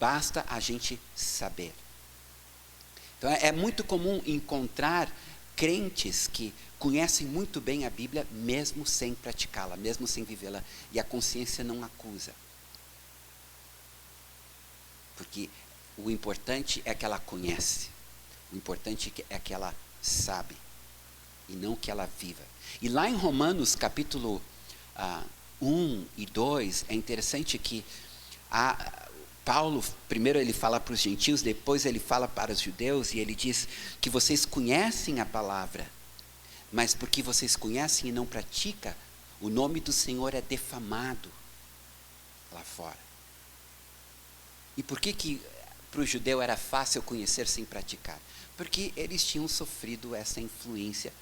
S6: basta a gente saber. Então, é muito comum encontrar crentes que conhecem muito bem a Bíblia, mesmo sem praticá-la, mesmo sem vivê-la, e a consciência não acusa. Porque o importante é que ela conhece, o importante é que ela sabe, e não que ela viva. E lá em Romanos, capítulo 1 e 2, é interessante que Paulo, primeiro ele fala para os gentios, depois ele fala para os judeus, e ele diz que vocês conhecem a palavra, mas porque vocês conhecem e não praticam, o nome do Senhor é defamado lá fora. E por que para o judeu era fácil conhecer sem praticar? Porque eles tinham sofrido essa influência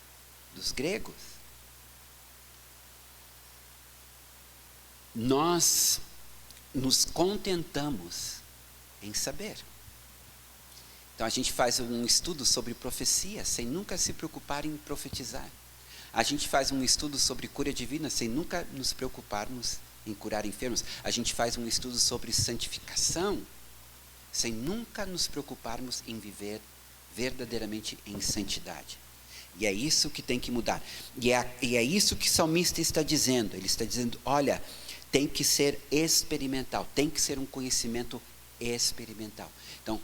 S6: dos gregos. Nós nos contentamos em saber. Então a gente faz um estudo sobre profecia sem nunca se preocupar em profetizar. A gente faz um estudo sobre cura divina sem nunca nos preocuparmos em curar enfermos. A gente faz um estudo sobre santificação sem nunca nos preocuparmos em viver verdadeiramente em santidade. E é isso que tem que mudar. E é isso que o salmista está dizendo. Ele está dizendo, olha, tem que ser experimental, tem que ser um conhecimento experimental. Então,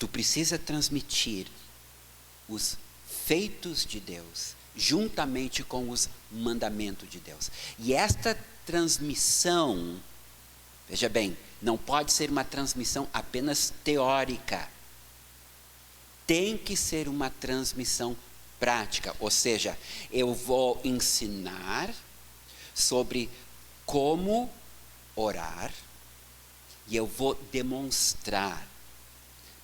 S6: tu precisa transmitir os feitos de Deus, juntamente com os mandamentos de Deus. E esta transmissão, veja bem, não pode ser uma transmissão apenas teórica. Tem que ser uma transmissão prática. Ou seja, eu vou ensinar sobre como orar e eu vou demonstrar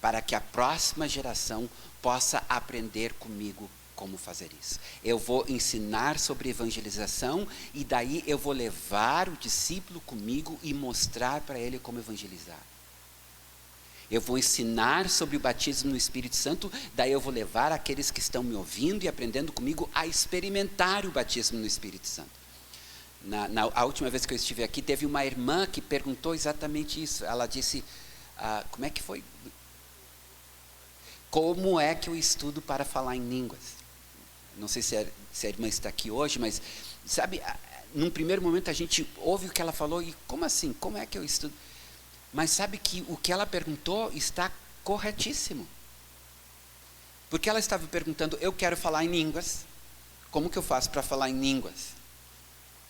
S6: para que a próxima geração possa aprender comigo como fazer isso. Eu vou ensinar sobre evangelização e daí eu vou levar o discípulo comigo e mostrar para ele como evangelizar. Eu vou ensinar sobre o batismo no Espírito Santo, daí eu vou levar aqueles que estão me ouvindo e aprendendo comigo a experimentar o batismo no Espírito Santo. A última vez que eu estive aqui, teve uma irmã que perguntou exatamente isso. Ela disse, como é que foi? Como é que eu estudo para falar em línguas? Não sei se a irmã está aqui hoje, mas, sabe, num primeiro momento a gente ouve o que ela falou e como assim? Como é que eu estudo? Mas sabe que o que ela perguntou está corretíssimo. Porque ela estava perguntando, eu quero falar em línguas, como que eu faço para falar em línguas?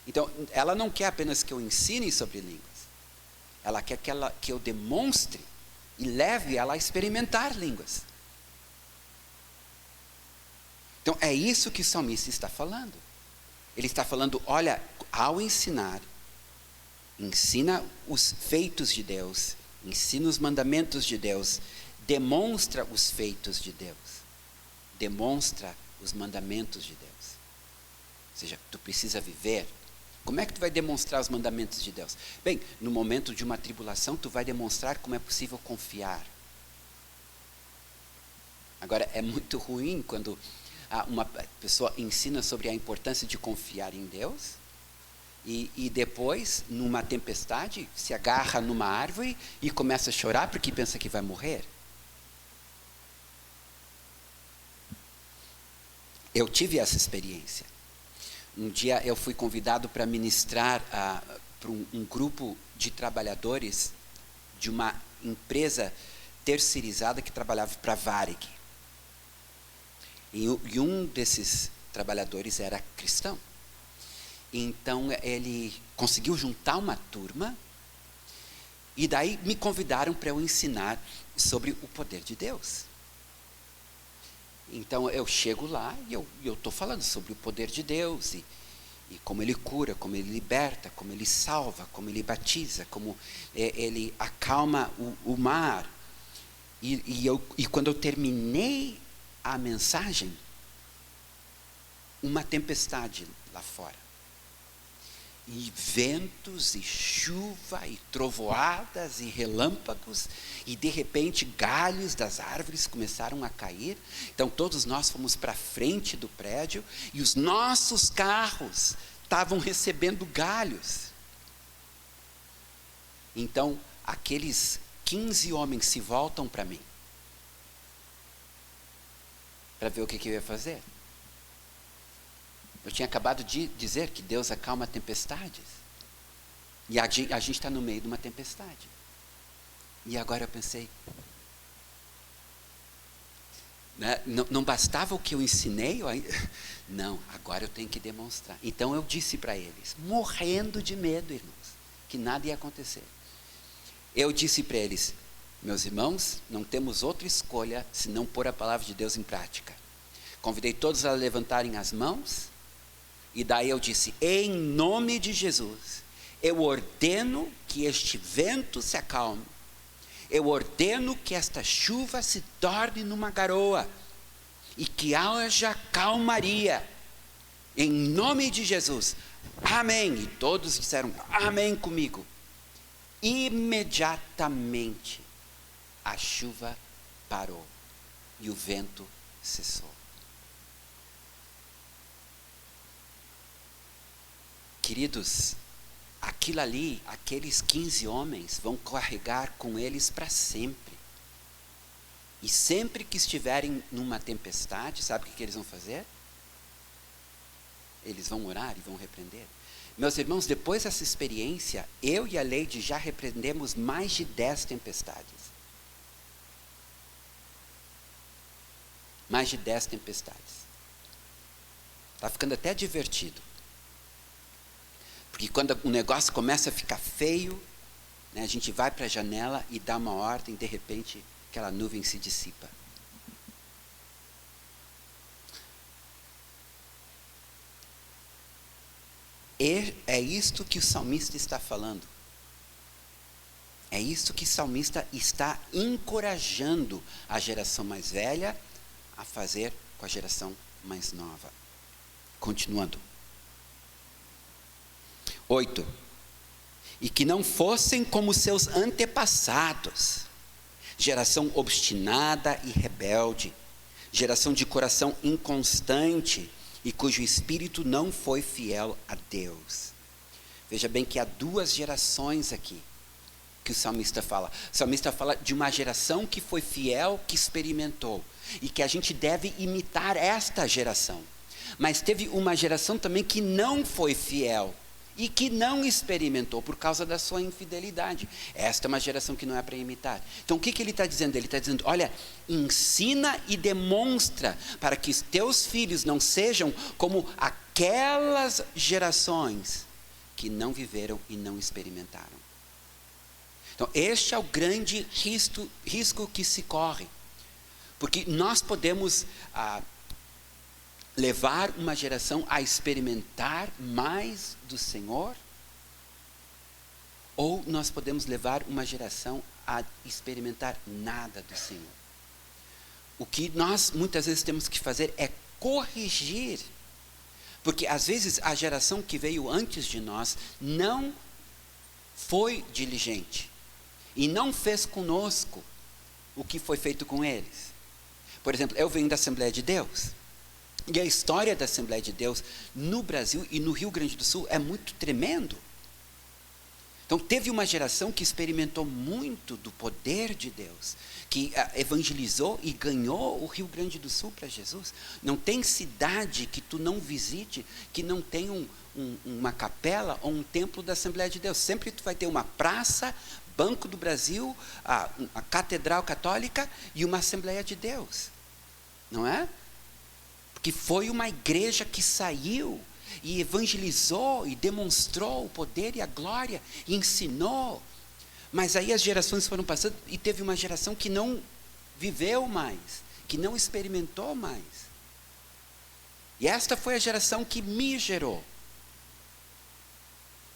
S6: Então, ela não quer apenas que eu ensine sobre línguas. Ela quer que eu demonstre e leve ela a experimentar línguas. Então, é isso que o salmista está falando. Ele está falando, olha, ao ensinar, ensina os feitos de Deus, ensina os mandamentos de Deus, demonstra os feitos de Deus, demonstra os mandamentos de Deus. Ou seja, tu precisa viver. Como é que tu vai demonstrar os mandamentos de Deus? Bem, no momento de uma tribulação, tu vai demonstrar como é possível confiar. Agora, é muito ruim quando uma pessoa ensina sobre a importância de confiar em Deus e depois, numa tempestade, se agarra numa árvore e começa a chorar porque pensa que vai morrer. Eu tive essa experiência. Um dia eu fui convidado para ministrar para um grupo de trabalhadores de uma empresa terceirizada que trabalhava para a Varig. E um desses trabalhadores era cristão. Então ele conseguiu juntar uma turma e daí me convidaram para eu ensinar sobre o poder de Deus. Então eu chego lá e eu estou falando sobre o poder de Deus e como ele cura, como ele liberta, como ele salva, como ele batiza, como ele acalma o mar. E quando eu terminei a mensagem, uma tempestade lá fora. e ventos, e chuva, e trovoadas, e relâmpagos, e de repente galhos das árvores começaram a cair. Então todos nós fomos para frente do prédio, e os nossos carros estavam recebendo galhos. Então aqueles 15 homens se voltam para mim, para ver o que eu ia fazer. Eu tinha acabado de dizer que Deus acalma tempestades. E a gente está no meio de uma tempestade. E agora eu pensei, né, não bastava o que eu ensinei? Não, agora eu tenho que demonstrar. Então eu disse para eles, morrendo de medo, irmãos, que nada ia acontecer. Eu disse para eles, meus irmãos, não temos outra escolha senão pôr a palavra de Deus em prática. Convidei todos a levantarem as mãos. E daí eu disse, em nome de Jesus, eu ordeno que este vento se acalme. Eu ordeno que esta chuva se torne numa garoa. E que haja calmaria. Em nome de Jesus. Amém. E todos disseram amém comigo. Imediatamente a chuva parou. E o vento cessou. Queridos, aquilo ali, aqueles 15 homens vão carregar com eles para sempre. E sempre que estiverem numa tempestade, sabe o que eles vão fazer? Eles vão orar e vão repreender. Meus irmãos, depois dessa experiência, eu e a Leide já repreendemos mais de 10 tempestades. Mais de 10 tempestades. Está ficando até divertido. Porque quando o negócio começa a ficar feio, né, a gente vai para a janela e dá uma ordem, de repente aquela nuvem se dissipa. E é isto que o salmista está falando. É isto que o salmista está encorajando a geração mais velha a fazer com a geração mais nova. Continuando. 8. E que não fossem como seus antepassados, geração obstinada e rebelde, geração de coração inconstante e cujo espírito não foi fiel a Deus. Veja bem que há 2 gerações aqui que o salmista fala. O salmista fala de uma geração que foi fiel, que experimentou, e que a gente deve imitar esta geração. Mas teve uma geração também que não foi fiel, e que não experimentou por causa da sua infidelidade. Esta é uma geração que não é para imitar. Então o que ele está dizendo? Ele está dizendo, olha, ensina e demonstra para que os teus filhos não sejam como aquelas gerações que não viveram e não experimentaram. Então este é o grande risco que se corre. Porque nós podemos levar uma geração a experimentar mais do Senhor, ou nós podemos levar uma geração a experimentar nada do Senhor. O que nós muitas vezes temos que fazer é corrigir, porque às vezes a geração que veio antes de nós não foi diligente e não fez conosco o que foi feito com eles. Por exemplo, eu venho da Assembleia de Deus. E a história da Assembleia de Deus no Brasil e no Rio Grande do Sul é muito tremendo. Então teve uma geração que experimentou muito do poder de Deus, que evangelizou e ganhou o Rio Grande do Sul para Jesus. Não tem cidade que tu não visite que não tenha uma capela ou um templo da Assembleia de Deus. Sempre tu vai ter uma praça, Banco do Brasil, a Catedral Católica e uma Assembleia de Deus. Não é? Que foi uma igreja que saiu e evangelizou e demonstrou o poder e a glória e ensinou. Mas aí as gerações foram passando e teve uma geração que não viveu mais, que não experimentou mais. E esta foi a geração que me gerou.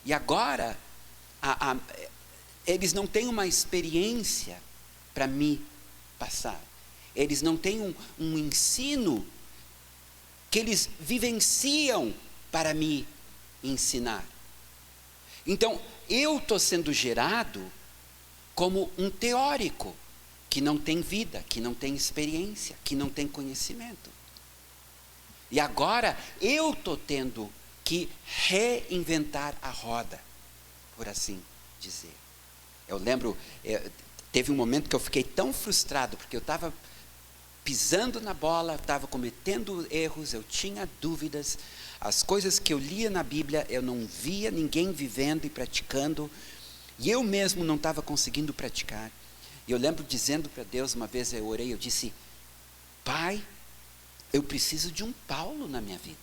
S6: E agora eles não têm uma experiência para me passar. Eles não têm um ensino que eles vivenciam para me ensinar. Então, eu estou sendo gerado como um teórico que não tem vida, que não tem experiência, que não tem conhecimento. E agora eu estou tendo que reinventar a roda, por assim dizer. Eu lembro, teve um momento que eu fiquei tão frustrado, porque eu estava pisando na bola, estava cometendo erros, eu tinha dúvidas, as coisas que eu lia na Bíblia, eu não via ninguém vivendo e praticando, e eu mesmo não estava conseguindo praticar. E eu lembro dizendo para Deus, uma vez eu orei, eu disse: Pai, eu preciso de um Paulo na minha vida.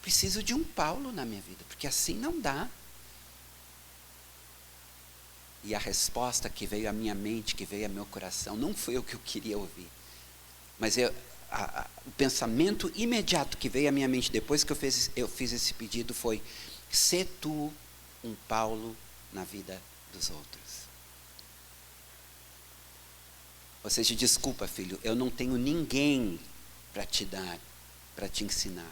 S6: Preciso de um Paulo na minha vida, porque assim não dá. E a resposta que veio à minha mente, que veio ao meu coração, não foi o que eu queria ouvir. Mas o pensamento imediato que veio à minha mente depois que eu fiz esse pedido foi: sê tu um Paulo na vida dos outros. Ou seja, desculpa, filho, eu não tenho ninguém para te dar, para te ensinar.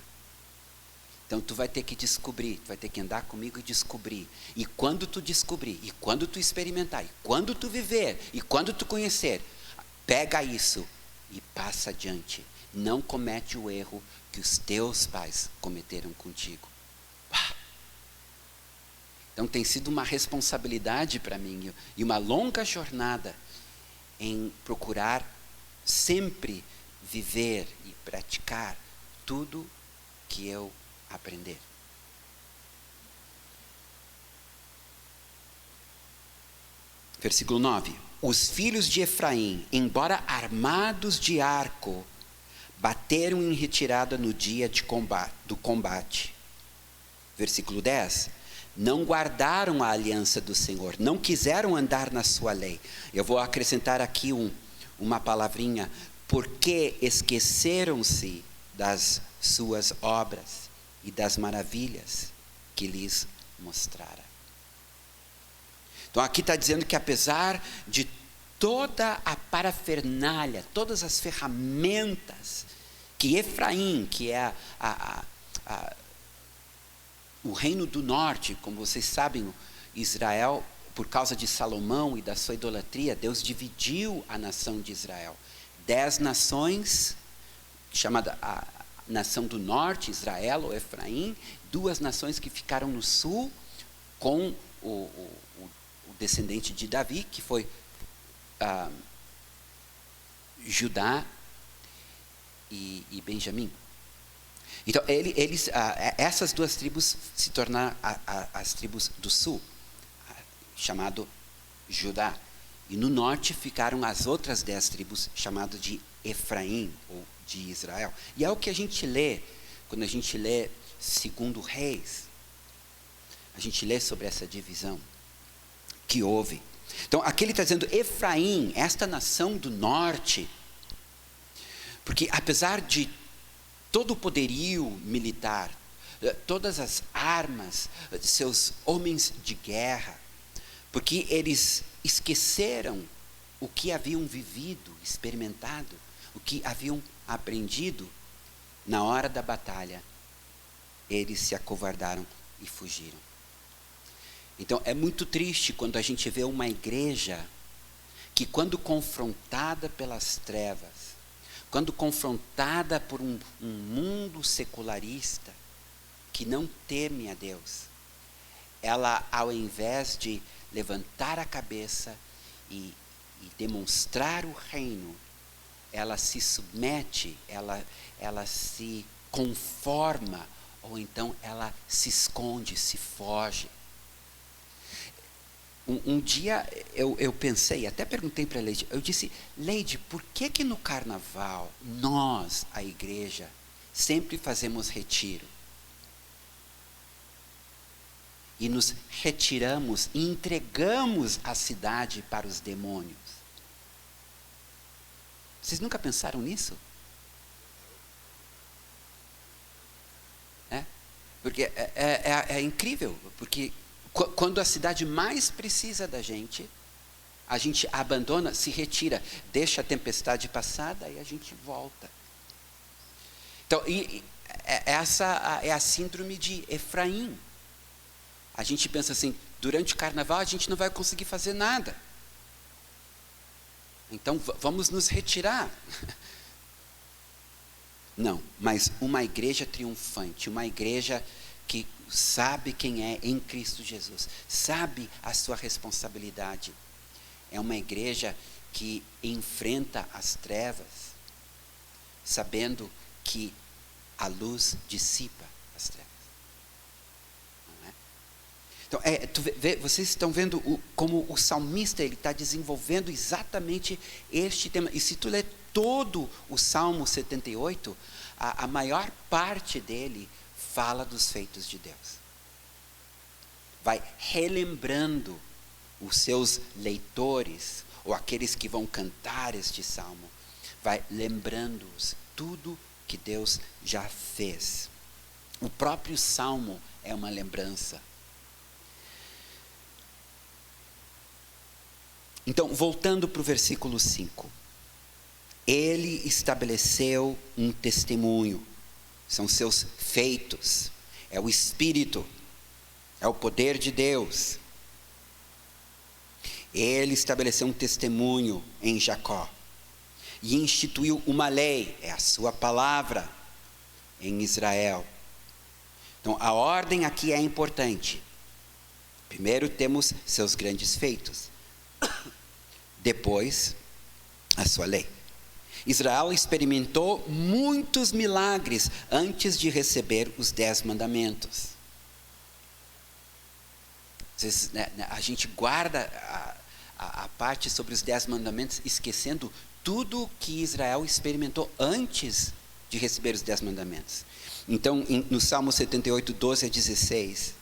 S6: Então tu vai ter que descobrir, tu vai ter que andar comigo e descobrir. E quando tu descobrir, e quando tu experimentar, e quando tu viver, e quando tu conhecer, pega isso e passa adiante. Não comete o erro que os teus pais cometeram contigo. Então tem sido uma responsabilidade para mim e uma longa jornada em procurar sempre viver e praticar tudo que eu aprender. Versículo 9. Os filhos de Efraim, embora armados de arco, bateram em retirada no dia do combate. Versículo 10. Não guardaram a aliança do Senhor, não quiseram andar na sua lei. Eu vou acrescentar aqui uma palavrinha: porque esqueceram-se das suas obras e das maravilhas que lhes mostrara. Então aqui está dizendo que apesar de toda a parafernália, todas as ferramentas que Efraim, que é o reino do norte, como vocês sabem, Israel, por causa de Salomão e da sua idolatria, Deus dividiu a nação de Israel. 10 nações, chamada a nação do norte, Israel ou Efraim, 2 nações que ficaram no sul, com o descendente de Davi, que foi Judá e Benjamim. Então, essas 2 tribos se tornaram as tribos do sul, chamado Judá. E no norte ficaram as outras 10 tribos, chamadas de Efraim, ou de Israel. E é o que a gente lê, quando a gente lê 2 Reis. A gente lê sobre essa divisão que houve. Então, aqui ele está dizendo Efraim, esta nação do norte, porque apesar de todo o poderio militar, todas as armas de seus homens de guerra, porque eles esqueceram o que haviam vivido, experimentado, o que haviam aprendido, na hora da batalha, eles se acovardaram e fugiram. Então é muito triste quando a gente vê uma igreja que, quando confrontada pelas trevas, quando confrontada por um mundo secularista que não teme a Deus, ela, ao invés de levantar a cabeça e demonstrar o reino, ela se submete, ela se conforma, ou então ela se esconde, se foge. Um dia eu pensei, até perguntei para a Leide, eu disse: Leide, por que no carnaval nós, a igreja, sempre fazemos retiro? E nos retiramos e entregamos a cidade para os demônios. Vocês nunca pensaram nisso? Porque é incrível, porque quando a cidade mais precisa da gente, a gente abandona, se retira, deixa a tempestade passada e a gente volta. Então, essa é a síndrome de Efraim. a gente pensa assim, durante o carnaval a gente não vai conseguir fazer nada. Então vamos nos retirar. Não, mas uma igreja triunfante, uma igreja que sabe quem é em Cristo Jesus, sabe a sua responsabilidade. É uma igreja que enfrenta as trevas, sabendo que a luz dissipa as trevas. Não é? Então, vocês estão vendo como o salmista está desenvolvendo exatamente este tema. E se tu ler todo o Salmo 78, a maior parte dele fala dos feitos de Deus. Vai relembrando os seus leitores, ou aqueles que vão cantar este salmo, vai lembrando-os tudo que Deus já fez. O próprio salmo é uma lembrança. Então, voltando para o versículo 5. Ele estabeleceu um testemunho. São seus feitos. É o Espírito. É o poder de Deus. Ele estabeleceu um testemunho em Jacó. E instituiu uma lei. É a sua palavra em Israel. Então, a ordem aqui é importante. Primeiro temos seus grandes feitos. Depois, a sua lei. Israel experimentou muitos milagres antes de receber os 10 mandamentos. A gente guarda a parte sobre os 10 mandamentos, esquecendo tudo que Israel experimentou antes de receber os 10 mandamentos. Então, no Salmo 78, 12 a 16.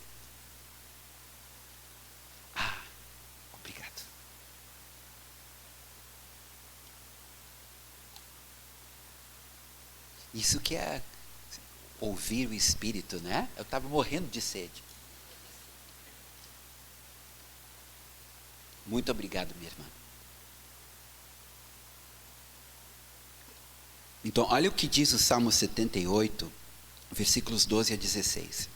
S6: Obrigado. Isso que é ouvir o Espírito, né? Eu estava morrendo de sede. Muito obrigado, minha irmã. Então, olha o que diz o Salmo 78, versículos 12 a 16.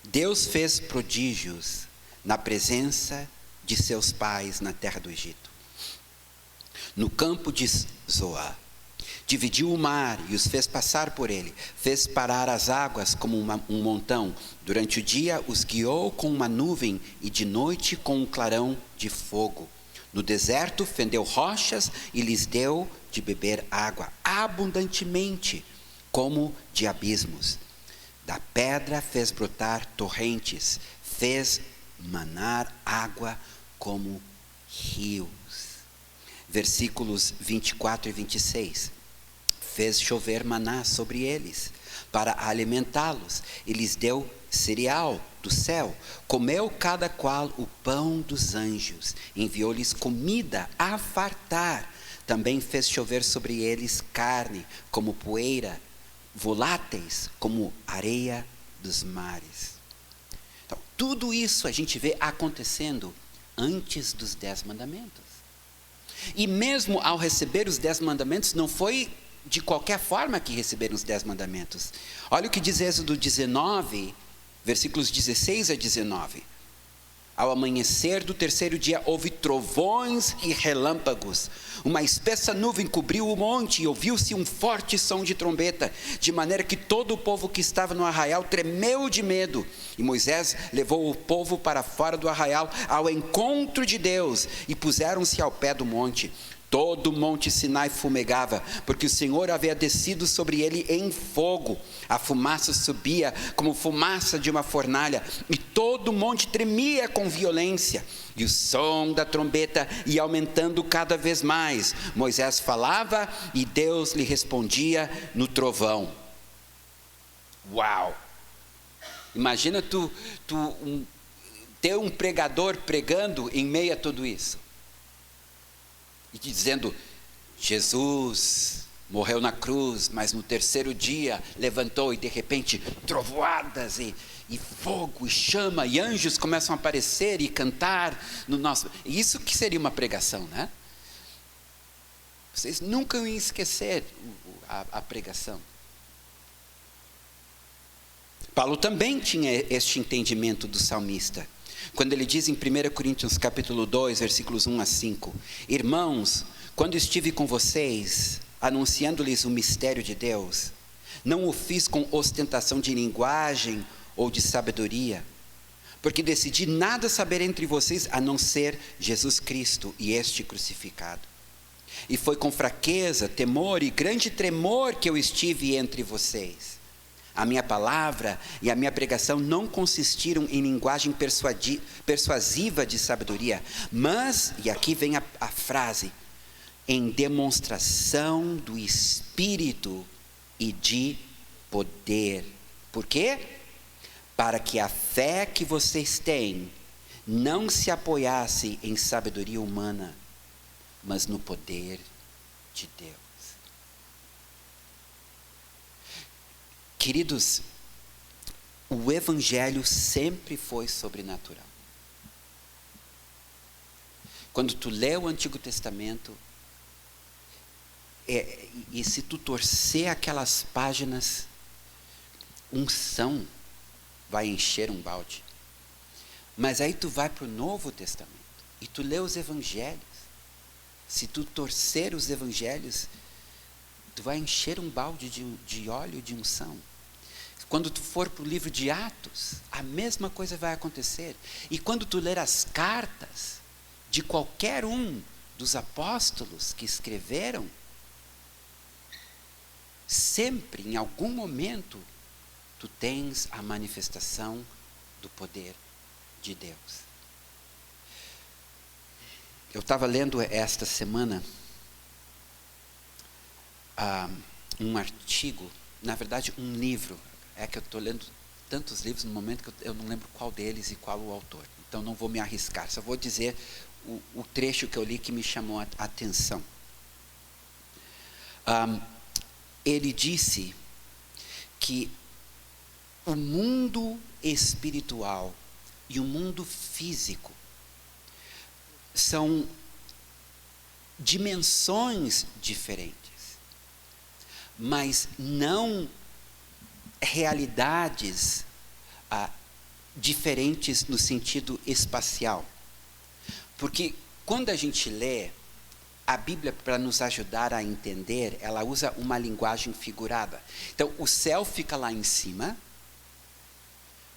S6: Deus fez prodígios na presença de seus pais na terra do Egito. No campo de Zoar, dividiu o mar e os fez passar por ele. Fez parar as águas como um montão. Durante o dia os guiou com uma nuvem e de noite com um clarão de fogo. No deserto fendeu rochas e lhes deu de beber água abundantemente, como de abismos. Da pedra fez brotar torrentes, fez manar água como rios. Versículos 24 e 26. Fez chover maná sobre eles, para alimentá-los, e lhes deu cereal do céu. Comeu cada qual o pão dos anjos, enviou-lhes comida a fartar. Também fez chover sobre eles carne, como poeira, voláteis, como areia dos mares. Então, tudo isso a gente vê acontecendo antes dos 10 mandamentos. E mesmo ao receber os 10 mandamentos, não foi de qualquer forma que receberam os 10 mandamentos. Olha o que diz Êxodo 19, versículos 16 a 19. Ao amanhecer do terceiro dia, houve trovões e relâmpagos. Uma espessa nuvem cobriu o monte e ouviu-se um forte som de trombeta, de maneira que todo o povo que estava no arraial tremeu de medo. E Moisés levou o povo para fora do arraial ao encontro de Deus e puseram-se ao pé do monte. Todo o monte Sinai fumegava, porque o Senhor havia descido sobre ele em fogo. A fumaça subia como fumaça de uma fornalha, e todo o monte tremia com violência. E o som da trombeta ia aumentando cada vez mais. Moisés falava e Deus lhe respondia no trovão. Uau! Imagina ter um pregador pregando em meio a tudo isso. E dizendo, Jesus morreu na cruz, mas no terceiro dia levantou, e de repente trovoadas e fogo e chama, e anjos começam a aparecer e cantar no nosso... Isso que seria uma pregação, né? Vocês nunca iam esquecer a pregação. Paulo também tinha este entendimento do salmista. Quando ele diz em 1 Coríntios capítulo 2, versículos 1 a 5, irmãos, quando estive com vocês, anunciando-lhes o mistério de Deus, não o fiz com ostentação de linguagem ou de sabedoria, porque decidi nada saber entre vocês a não ser Jesus Cristo e este crucificado. E foi com fraqueza, temor e grande tremor que eu estive entre vocês. A minha palavra e a minha pregação não consistiram em linguagem persuasiva de sabedoria, mas, e aqui vem a frase, em demonstração do Espírito e de poder. Por quê? Para que a fé que vocês têm não se apoiasse em sabedoria humana, mas no poder de Deus. Queridos, o Evangelho sempre foi sobrenatural. Quando tu lê o Antigo Testamento, e se tu torcer aquelas páginas, unção vai encher um balde. Mas aí tu vai para o Novo Testamento e tu lê os Evangelhos. Se tu torcer os Evangelhos, tu vai encher um balde de óleo de unção. Quando tu for para o livro de Atos, a mesma coisa vai acontecer. E quando tu ler as cartas de qualquer um dos apóstolos que escreveram, sempre, em algum momento, tu tens a manifestação do poder de Deus. Eu estava lendo esta semana um artigo, na verdade um livro. É que eu estou lendo tantos livros no momento que eu não lembro qual deles e qual o autor. Então não vou me arriscar, só vou dizer o trecho que eu li que me chamou a atenção. Ele disse que o mundo espiritual e o mundo físico são dimensões diferentes, mas não realidades diferentes no sentido espacial. Porque quando a gente lê a Bíblia, para nos ajudar a entender, ela usa uma linguagem figurada. Então, o céu fica lá em cima,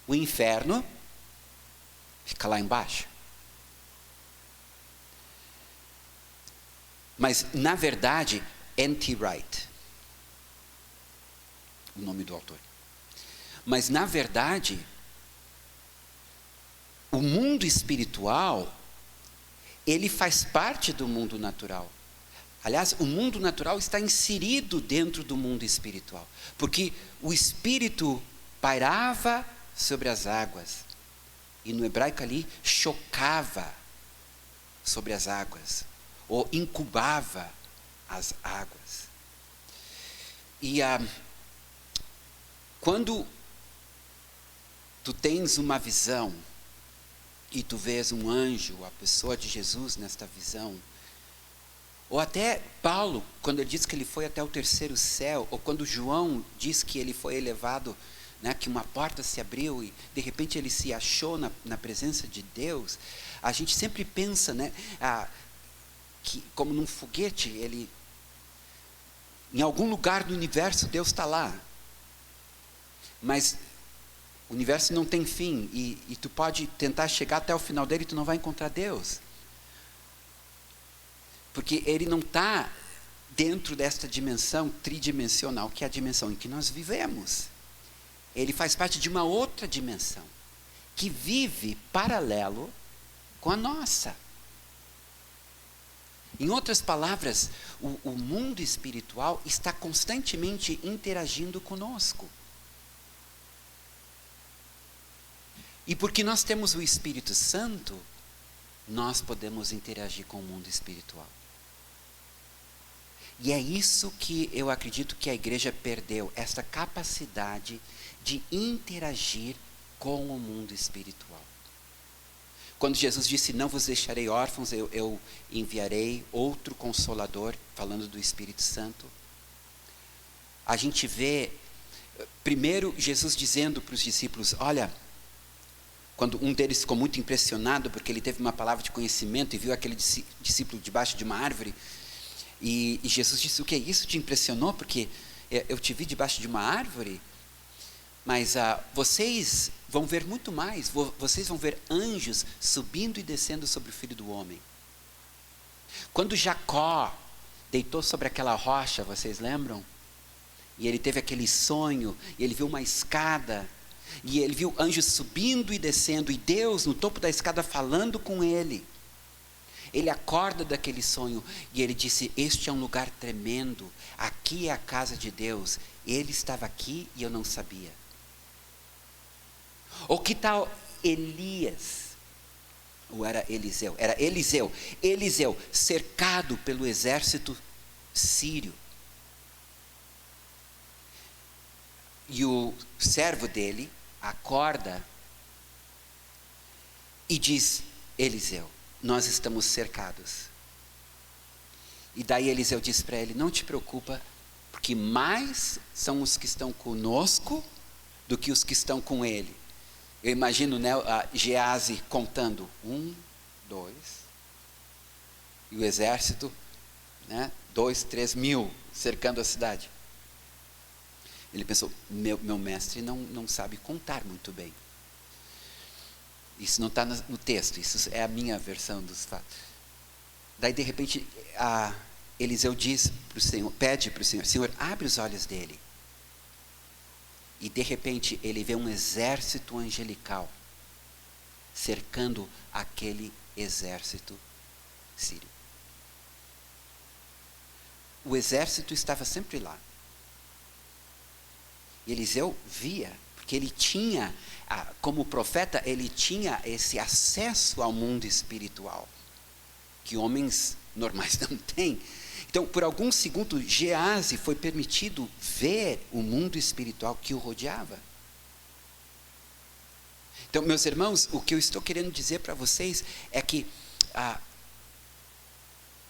S6: o inferno fica lá embaixo. Mas, na verdade, N.T. Wright, o nome do autor. Mas, na verdade, o mundo espiritual, ele faz parte do mundo natural. Aliás, o mundo natural está inserido dentro do mundo espiritual. Porque o Espírito pairava sobre as águas. E no hebraico ali, chocava sobre as águas. Ou incubava as águas. E quando tu tens uma visão e tu vês um anjo, a pessoa de Jesus nesta visão, ou até Paulo, quando ele diz que ele foi até o terceiro céu, ou quando João diz que ele foi elevado, né, que uma porta se abriu e de repente ele se achou na presença de Deus, a gente sempre pensa, né, que como num foguete, ele, em algum lugar do universo Deus está lá. Mas o universo não tem fim e tu pode tentar chegar até o final dele e tu não vai encontrar Deus. Porque ele não está dentro desta dimensão tridimensional, que é a dimensão em que nós vivemos. Ele faz parte de uma outra dimensão, que vive paralelo com a nossa. Em outras palavras, o mundo espiritual está constantemente interagindo conosco. E porque nós temos o Espírito Santo, nós podemos interagir com o mundo espiritual. E é isso que eu acredito que a igreja perdeu, esta capacidade de interagir com o mundo espiritual. Quando Jesus disse, não vos deixarei órfãos, eu enviarei outro Consolador, falando do Espírito Santo. A gente vê Primeiro, Jesus dizendo para os discípulos, olha, quando um deles ficou muito impressionado, porque ele teve uma palavra de conhecimento e viu aquele discípulo debaixo de uma árvore, e Jesus disse, o que é isso? Te impressionou? Porque eu te vi debaixo de uma árvore, mas vocês vão ver muito mais, vocês vão ver anjos subindo e descendo sobre o Filho do Homem. Quando Jacó deitou sobre aquela rocha, vocês lembram? E ele teve aquele sonho, e ele viu uma escada, e ele viu anjos subindo e descendo, e Deus no topo da escada falando com ele. Ele acorda daquele sonho, e ele disse, este é um lugar tremendo, aqui é a casa de Deus, ele estava aqui e eu não sabia. Ou que tal Elias? Ou era Eliseu? Era Eliseu. Eliseu, cercado pelo exército sírio. E o servo dele acorda e diz, Eliseu, nós estamos cercados. E daí Eliseu diz para ele, não te preocupa, porque mais são os que estão conosco do que os que estão com ele. Eu imagino, né, a Geazi contando, 1, 2, e o exército, né, 2, 3 mil cercando a cidade. Ele pensou, meu mestre não sabe contar muito bem. Isso não está no texto, isso é a minha versão dos fatos. Daí, de repente, Eliseu diz para o Senhor, pede para o Senhor, Senhor, abre os olhos dele. E, de repente, ele vê um exército angelical cercando aquele exército sírio. O exército estava sempre lá. E Eliseu via, porque ele tinha, como profeta, ele tinha esse acesso ao mundo espiritual, que homens normais não têm. Então, por alguns segundos, Geazi foi permitido ver o mundo espiritual que o rodeava. Então, meus irmãos, o que eu estou querendo dizer para vocês é que,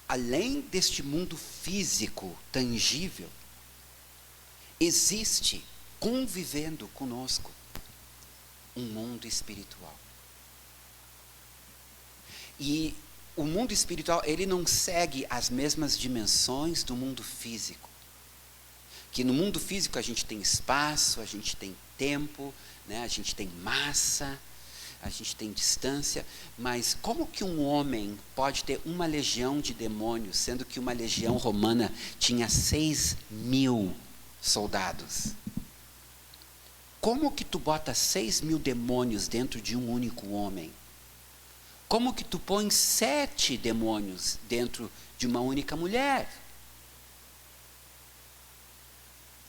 S6: além deste mundo físico, tangível, existe, convivendo conosco, um mundo espiritual. E o mundo espiritual, ele não segue as mesmas dimensões do mundo físico. Que no mundo físico a gente tem espaço, a gente tem tempo, né? A gente tem massa, a gente tem distância, mas como que um homem pode ter uma legião de demônios, sendo que uma legião romana tinha 6.000 soldados? Como que tu bota 6.000 demônios dentro de um único homem? Como que tu põe 7 demônios dentro de uma única mulher?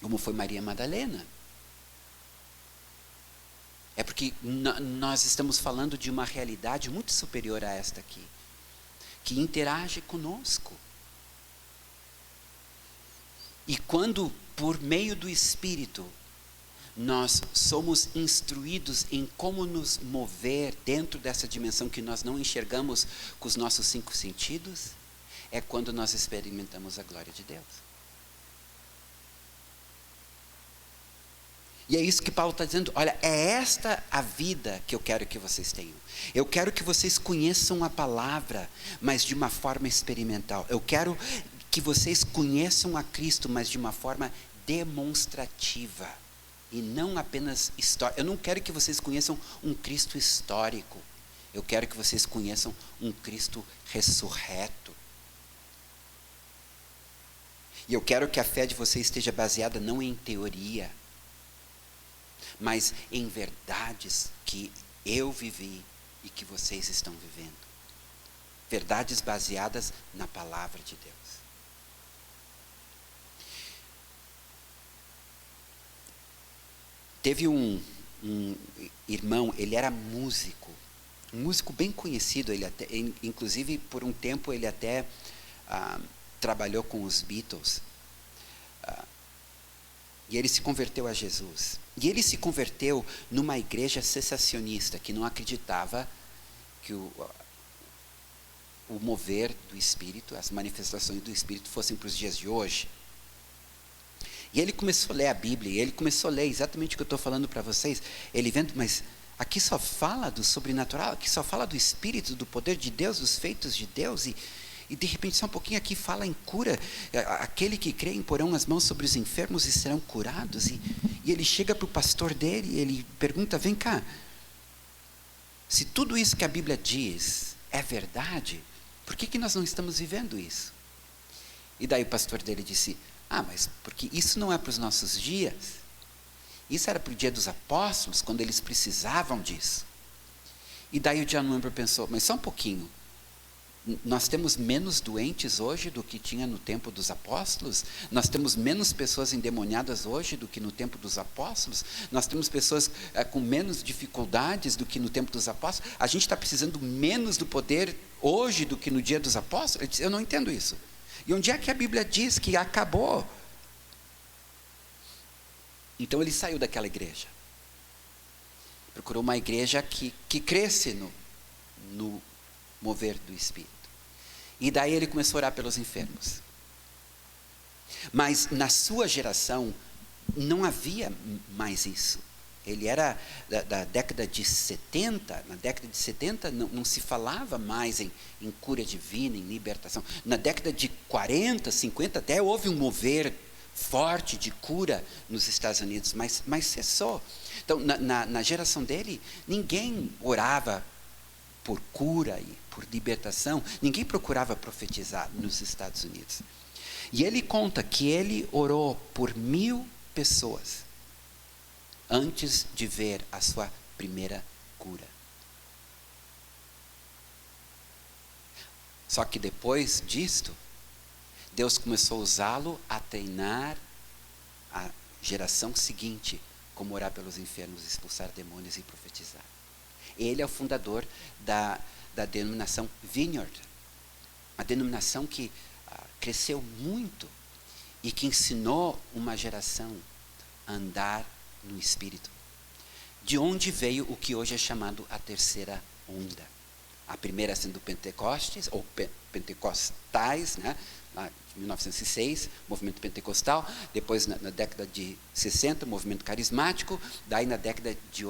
S6: Como foi Maria Madalena? É porque nós estamos falando de uma realidade muito superior a esta aqui, que interage conosco. E quando, por meio do Espírito, nós somos instruídos em como nos mover dentro dessa dimensão que nós não enxergamos com os nossos 5 sentidos, é quando nós experimentamos a glória de Deus. E é isso que Paulo está dizendo, olha, é esta a vida que eu quero que vocês tenham. Eu quero que vocês conheçam a palavra, mas de uma forma experimental. Eu quero que vocês conheçam a Cristo, mas de uma forma demonstrativa. E não apenas histórica. Eu não quero que vocês conheçam um Cristo histórico. Eu quero que vocês conheçam um Cristo ressurreto. E eu quero que a fé de vocês esteja baseada não em teoria, mas em verdades que eu vivi e que vocês estão vivendo. Verdades baseadas na palavra de Deus. Teve um irmão, ele era músico, um músico bem conhecido, ele até, inclusive por um tempo ele até trabalhou com os Beatles, e ele se converteu a Jesus. E ele se converteu numa igreja cessacionista, que não acreditava que o mover do Espírito, as manifestações do Espírito fossem para os dias de hoje. E ele começou a ler a Bíblia, e ele começou a ler exatamente o que eu estou falando para vocês. Ele vendo, mas aqui só fala do sobrenatural, aqui só fala do Espírito, do poder de Deus, dos feitos de Deus, e de repente só um pouquinho aqui fala em cura. Aquele que crê imporão as mãos sobre os enfermos e serão curados. E ele chega para o pastor dele e ele pergunta, vem cá, se tudo isso que a Bíblia diz é verdade, por que nós não estamos vivendo isso? E daí o pastor dele disse, mas porque isso não é para os nossos dias. Isso era para o dia dos apóstolos, quando eles precisavam disso. E daí o John Wimber pensou, mas só um pouquinho, nós temos menos doentes hoje do que tinha no tempo dos apóstolos? Nós temos menos pessoas endemoniadas hoje do que no tempo dos apóstolos? Nós temos pessoas com menos dificuldades do que no tempo dos apóstolos? A gente está precisando menos do poder hoje do que no dia dos apóstolos? Ele disse, eu não entendo isso. E onde é que a Bíblia diz que acabou? Então ele saiu daquela igreja. Procurou uma igreja que cresce no mover do Espírito. E daí ele começou a orar pelos enfermos. Mas na sua geração não havia mais isso. Ele era da década de 70. Na década de 70 não se falava mais em cura divina, em libertação. Na década de 40, 50 até houve um mover forte de cura nos Estados Unidos, mas cessou. Então na geração dele ninguém orava por cura e por libertação, ninguém procurava profetizar nos Estados Unidos. E ele conta que ele orou por 1000 pessoas antes de ver a sua primeira cura. Só que depois disto, Deus começou a usá-lo a treinar a geração seguinte como orar pelos enfermos, expulsar demônios e profetizar. Ele é o fundador da denominação Vineyard, uma denominação que cresceu muito e que ensinou uma geração a andar no Espírito. De onde veio o que hoje é chamado a terceira onda. A primeira sendo Pentecostes, ou Pentecostais, né? Lá em 1906, movimento pentecostal. Depois, na década de 60, movimento carismático. Daí, na década de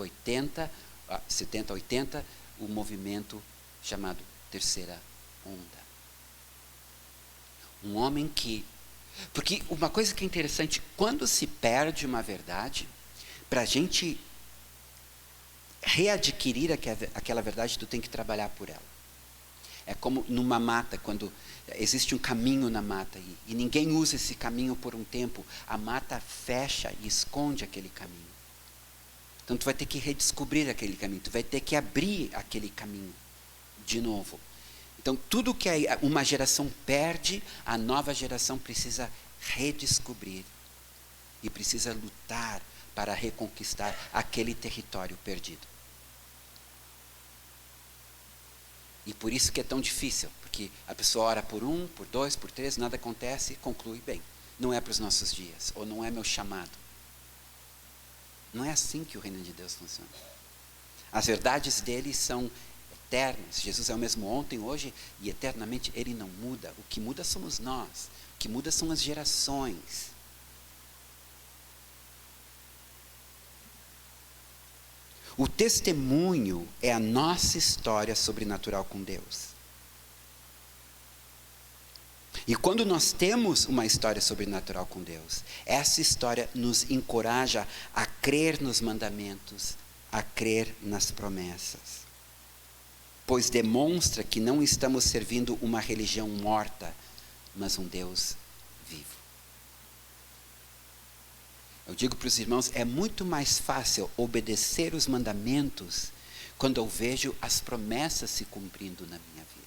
S6: 70, 80, o movimento chamado terceira onda. Um homem que... Porque uma coisa que é interessante, quando se perde uma verdade, para a gente readquirir aquela verdade, tu tem que trabalhar por ela. É como numa mata, quando existe um caminho na mata e ninguém usa esse caminho por um tempo, a mata fecha e esconde aquele caminho. Então tu vai ter que redescobrir aquele caminho, tu vai ter que abrir aquele caminho de novo. Então tudo que uma geração perde, a nova geração precisa redescobrir e precisa lutar para reconquistar aquele território perdido. E por isso que é tão difícil, porque a pessoa ora por 1, por 2, por 3, nada acontece, conclui, bem, não é para os nossos dias, ou não é meu chamado. Não é assim que o reino de Deus funciona. As verdades dele são eternas. Jesus é o mesmo ontem, hoje e eternamente. Ele não muda. O que muda somos nós. O que muda são as gerações. O testemunho é a nossa história sobrenatural com Deus. E quando nós temos uma história sobrenatural com Deus, essa história nos encoraja a crer nos mandamentos, a crer nas promessas. Pois demonstra que não estamos servindo uma religião morta, mas um Deus vivo. Eu digo para os irmãos, é muito mais fácil obedecer os mandamentos quando eu vejo as promessas se cumprindo na minha vida.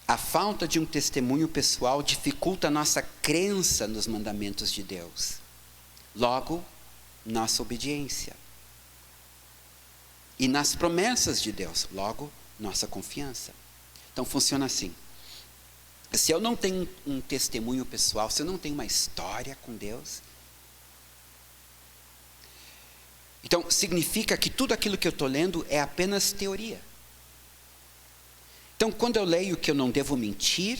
S6: A falta de um testemunho pessoal dificulta a nossa crença nos mandamentos de Deus. Logo, nossa obediência. E nas promessas de Deus. Logo, nossa confiança. Então, funciona assim. Se eu não tenho um testemunho pessoal, se eu não tenho uma história com Deus, então significa que tudo aquilo que eu estou lendo é apenas teoria. Então, quando eu leio que eu não devo mentir,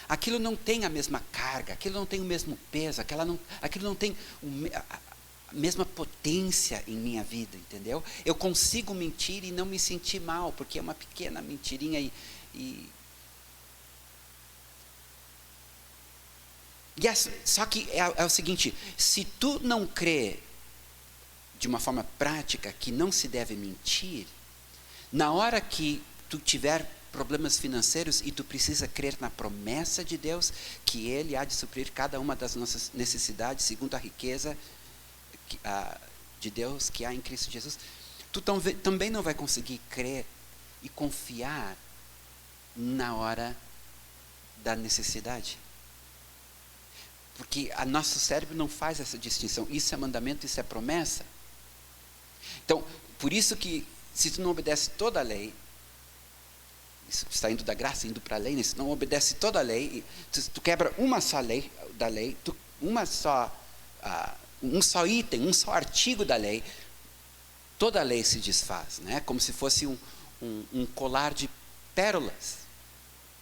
S6: aquilo não tem a mesma carga, aquilo não tem o mesmo peso, aquilo não tem a mesma potência em minha vida, entendeu? Eu consigo mentir e não me sentir mal, porque é uma pequena mentirinha só que é o seguinte, se tu não crê de uma forma prática que não se deve mentir, na hora que tu tiver problemas financeiros e tu precisa crer na promessa de Deus, que Ele há de suprir cada uma das nossas necessidades, segundo a riqueza de Deus que há em Cristo Jesus, tu também não vai conseguir crer e confiar na hora da necessidade. Porque o nosso cérebro não faz essa distinção. Isso é mandamento, isso é promessa. Então, por isso que, se tu não obedece toda a lei, isso está indo da graça, indo para a lei, né? Se não obedece toda a lei, tu quebra uma só lei da lei, um só item, um só artigo da lei, toda a lei se desfaz, né? Como se fosse um colar de pérolas.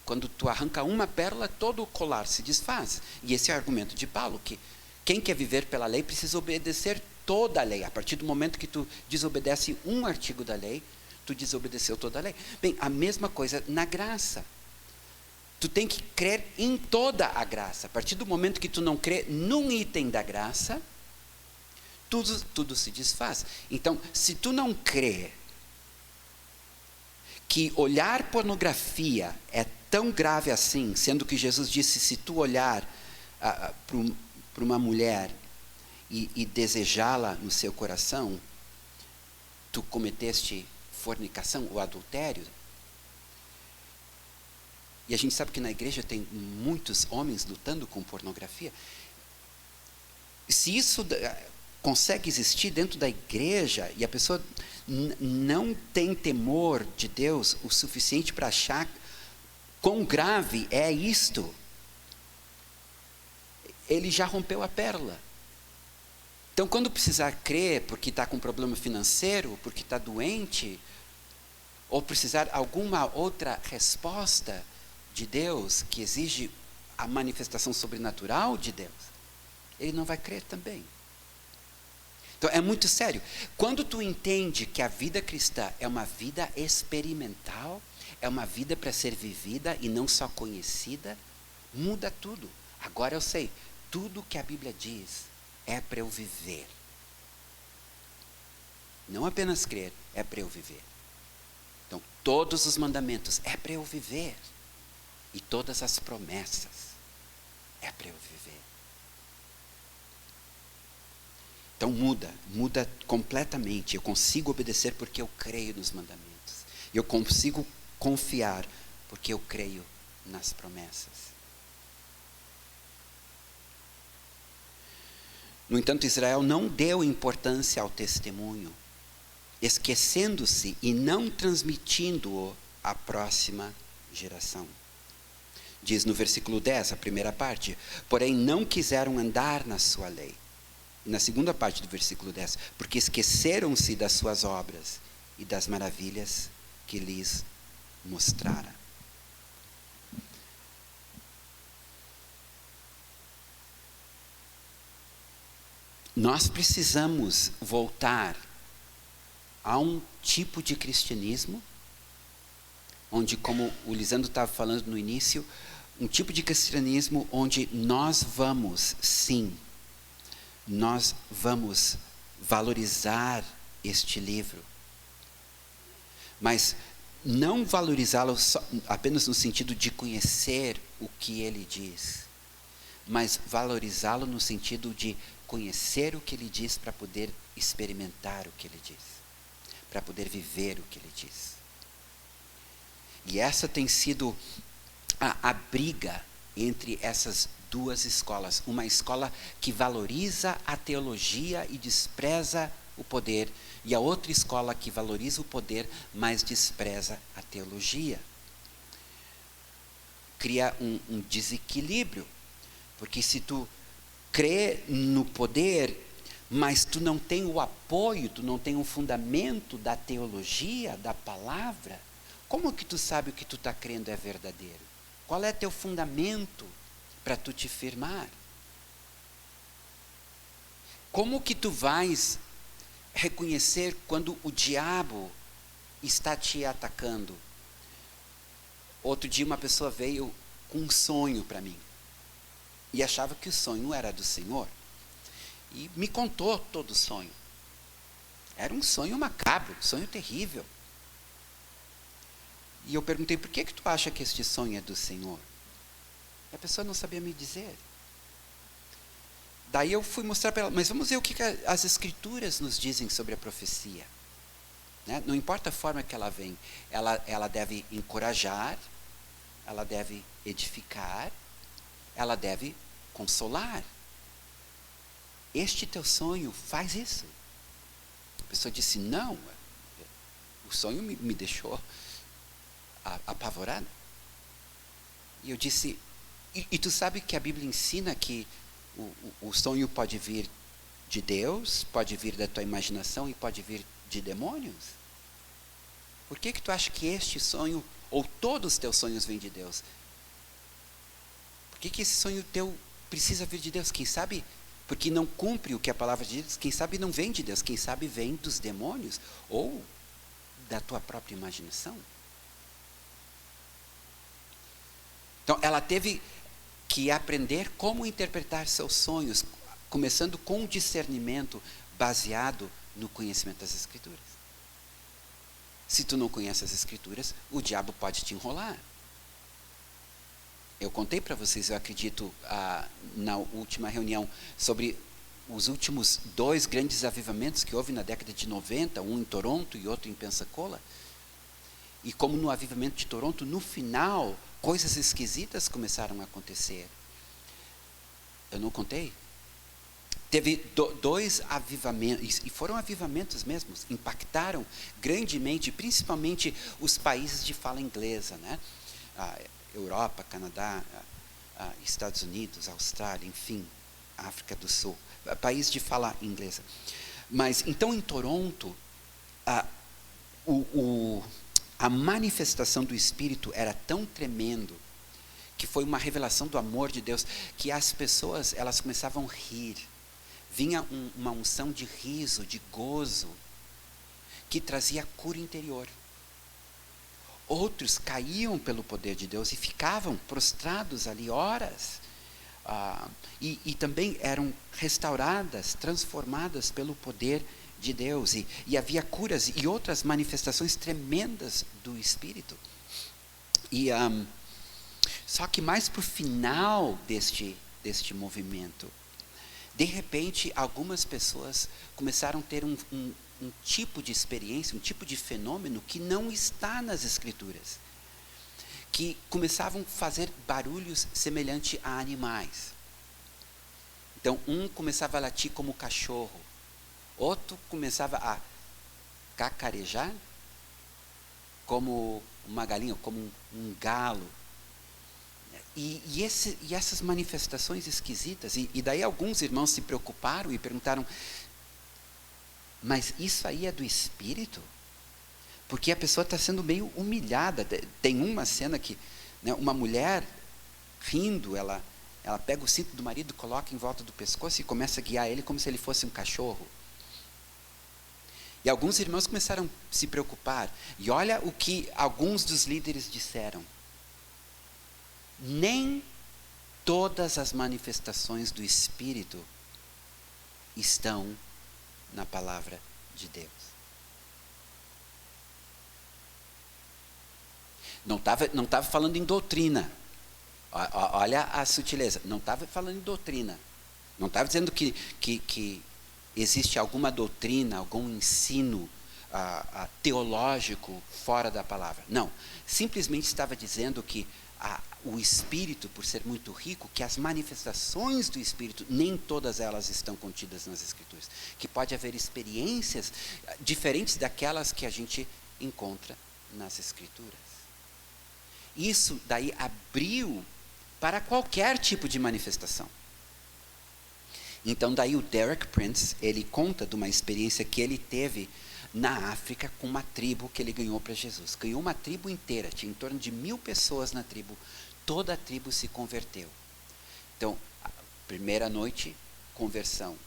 S6: Quando tu arranca uma pérola, todo o colar se desfaz. E esse é o argumento de Paulo, que quem quer viver pela lei precisa obedecer toda a lei. A partir do momento que tu desobedece um artigo da lei, tu desobedeceu toda a lei. Bem, a mesma coisa na graça. Tu tem que crer em toda a graça. A partir do momento que tu não crê num item da graça, tudo se desfaz. Então, se tu não crê que olhar pornografia é tão grave assim, sendo que Jesus disse, se tu olhar para uma mulher e desejá-la no seu coração, tu cometeste fornicação ou adultério. E a gente sabe que na igreja tem muitos homens lutando com pornografia. Se isso consegue existir dentro da igreja e a pessoa não tem temor de Deus o suficiente para achar quão grave é isto, ele já rompeu a pérola. Então, quando precisar crer porque está com problema financeiro, porque está doente, ou precisar alguma outra resposta de Deus que exige a manifestação sobrenatural de Deus, ele não vai crer também. Então, é muito sério. Quando tu entende que a vida cristã é uma vida experimental, é uma vida para ser vivida e não só conhecida, muda tudo. Agora eu sei, tudo que a Bíblia diz é para eu viver. Não apenas crer, é para eu viver. Então, todos os mandamentos é para eu viver. E todas as promessas é para eu viver. Então muda completamente. Eu consigo obedecer porque eu creio nos mandamentos. Eu consigo confiar porque eu creio nas promessas. No entanto, Israel não deu importância ao testemunho, esquecendo-se e não transmitindo-o à próxima geração. Diz no versículo 10, a primeira parte, porém não quiseram andar na sua lei. E na segunda parte do versículo 10, porque esqueceram-se das suas obras e das maravilhas que lhes mostrara. Nós precisamos voltar a um tipo de cristianismo, onde, como o Lisandro estava falando no início, um tipo de cristianismo onde nós vamos, sim, nós vamos valorizar este livro, mas não valorizá-lo apenas no sentido de conhecer o que ele diz, mas valorizá-lo no sentido de conhecer o que ele diz para poder experimentar o que ele diz, para poder viver o que ele diz. E essa tem sido a briga entre essas duas escolas. Uma escola que valoriza a teologia e despreza o poder, e a outra escola que valoriza o poder, mas despreza a teologia. Cria um desequilíbrio, porque se tu crê no poder, mas tu não tem o apoio, tu não tem o fundamento da teologia, da palavra, Como que tu sabe o que tu está crendo é verdadeiro? Qual é teu fundamento para tu te firmar? Como que tu vais reconhecer quando o diabo está te atacando? Outro dia uma pessoa veio com um sonho para mim. E achava que o sonho era do Senhor. E me contou todo o sonho. Era um sonho macabro, um sonho terrível. E eu perguntei, por que tu acha que este sonho é do Senhor? E a pessoa não sabia me dizer. Daí eu fui mostrar para ela, mas vamos ver o que as Escrituras nos dizem sobre a profecia. Né? Não importa a forma que ela vem, ela deve encorajar, ela deve edificar, ela deve consolar. Este teu sonho faz isso. A pessoa disse, não, o sonho me deixou apavorada. E eu disse, e tu sabe que a Bíblia ensina que o sonho pode vir de Deus, pode vir da tua imaginação e pode vir de demônios? Por que tu acha que este sonho, ou todos os teus sonhos vêm de Deus? Por que esse sonho teu precisa vir de Deus? Quem sabe, porque não cumpre o que a palavra diz, quem sabe não vem de Deus, quem sabe vem dos demônios, ou da tua própria imaginação. Então, ela teve que aprender como interpretar seus sonhos, começando com um discernimento baseado no conhecimento das Escrituras. Se tu não conhece as Escrituras, o diabo pode te enrolar. Eu contei para vocês, eu acredito, na última reunião, sobre os últimos 2 grandes avivamentos que houve na década de 90, um em Toronto e outro em Pensacola. E como no avivamento de Toronto, no final, coisas esquisitas começaram a acontecer. Eu não contei? Teve 2 avivamentos, e foram avivamentos mesmos, impactaram grandemente, principalmente os países de fala inglesa, né? Europa, Canadá, Estados Unidos, Austrália, enfim, África do Sul, país de fala inglesa. Mas, então, em Toronto, a manifestação do Espírito era tão tremendo, que foi uma revelação do amor de Deus, que as pessoas, elas começavam a rir. Vinha uma unção de riso, de gozo, que trazia cura interior. Outros caíam pelo poder de Deus e ficavam prostrados ali horas. E também eram restauradas, transformadas pelo poder de Deus. E havia curas e outras manifestações tremendas do Espírito. Só que mais para o final deste movimento, de repente, algumas pessoas começaram a ter um tipo de experiência, um tipo de fenômeno que não está nas Escrituras, que começavam a fazer barulhos semelhantes a animais. Então, um começava a latir como cachorro, outro começava a cacarejar como uma galinha, como um galo. E essas manifestações esquisitas, e daí alguns irmãos se preocuparam e perguntaram, mas isso aí é do Espírito? Porque a pessoa está sendo meio humilhada. Tem uma cena que, né, uma mulher rindo, ela pega o cinto do marido, coloca em volta do pescoço e começa a guiar ele como se ele fosse um cachorro. E alguns irmãos começaram a se preocupar. E olha o que alguns dos líderes disseram. Nem todas as manifestações do Espírito estão na palavra de Deus. Não estava falando em doutrina. Olha a sutileza. Não estava falando em doutrina. Não estava dizendo que existe alguma doutrina, algum ensino teológico fora da palavra. Não. Simplesmente estava dizendo que o Espírito, por ser muito rico, que as manifestações do Espírito, nem todas elas estão contidas nas Escrituras. Que pode haver experiências diferentes daquelas que a gente encontra nas Escrituras. Isso daí abriu para qualquer tipo de manifestação. Então daí o Derek Prince, ele conta de uma experiência que ele teve na África com uma tribo que ele ganhou para Jesus. Ganhou uma tribo inteira, tinha em torno de 1000 pessoas na tribo. Toda a tribo se converteu. Então, a primeira noite, conversão.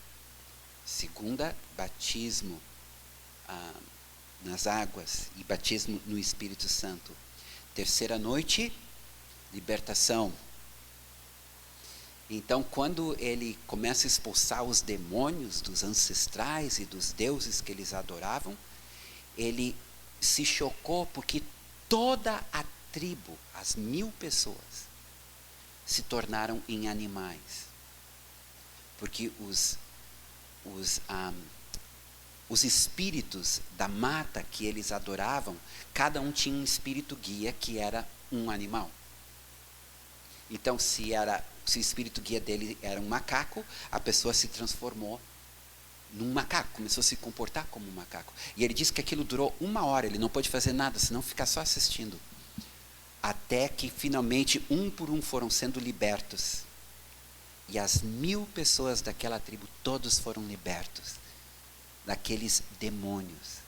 S6: Segunda, batismo nas águas e batismo no Espírito Santo. Terceira noite, libertação. Então, quando ele começa a expulsar os demônios dos ancestrais e dos deuses que eles adoravam, ele se chocou porque toda a tribo, as 1000 pessoas, se tornaram em animais. Porque os espíritos da mata que eles adoravam, cada um tinha um espírito guia que era um animal. Então, se o espírito guia dele era um macaco, a pessoa se transformou num macaco, começou a se comportar como um macaco. E ele disse que aquilo durou 1 hora, ele não pôde fazer nada, senão ficar só assistindo. Até que finalmente, um por um, foram sendo libertos. E as 1000 pessoas daquela tribo, todos foram libertos daqueles demônios.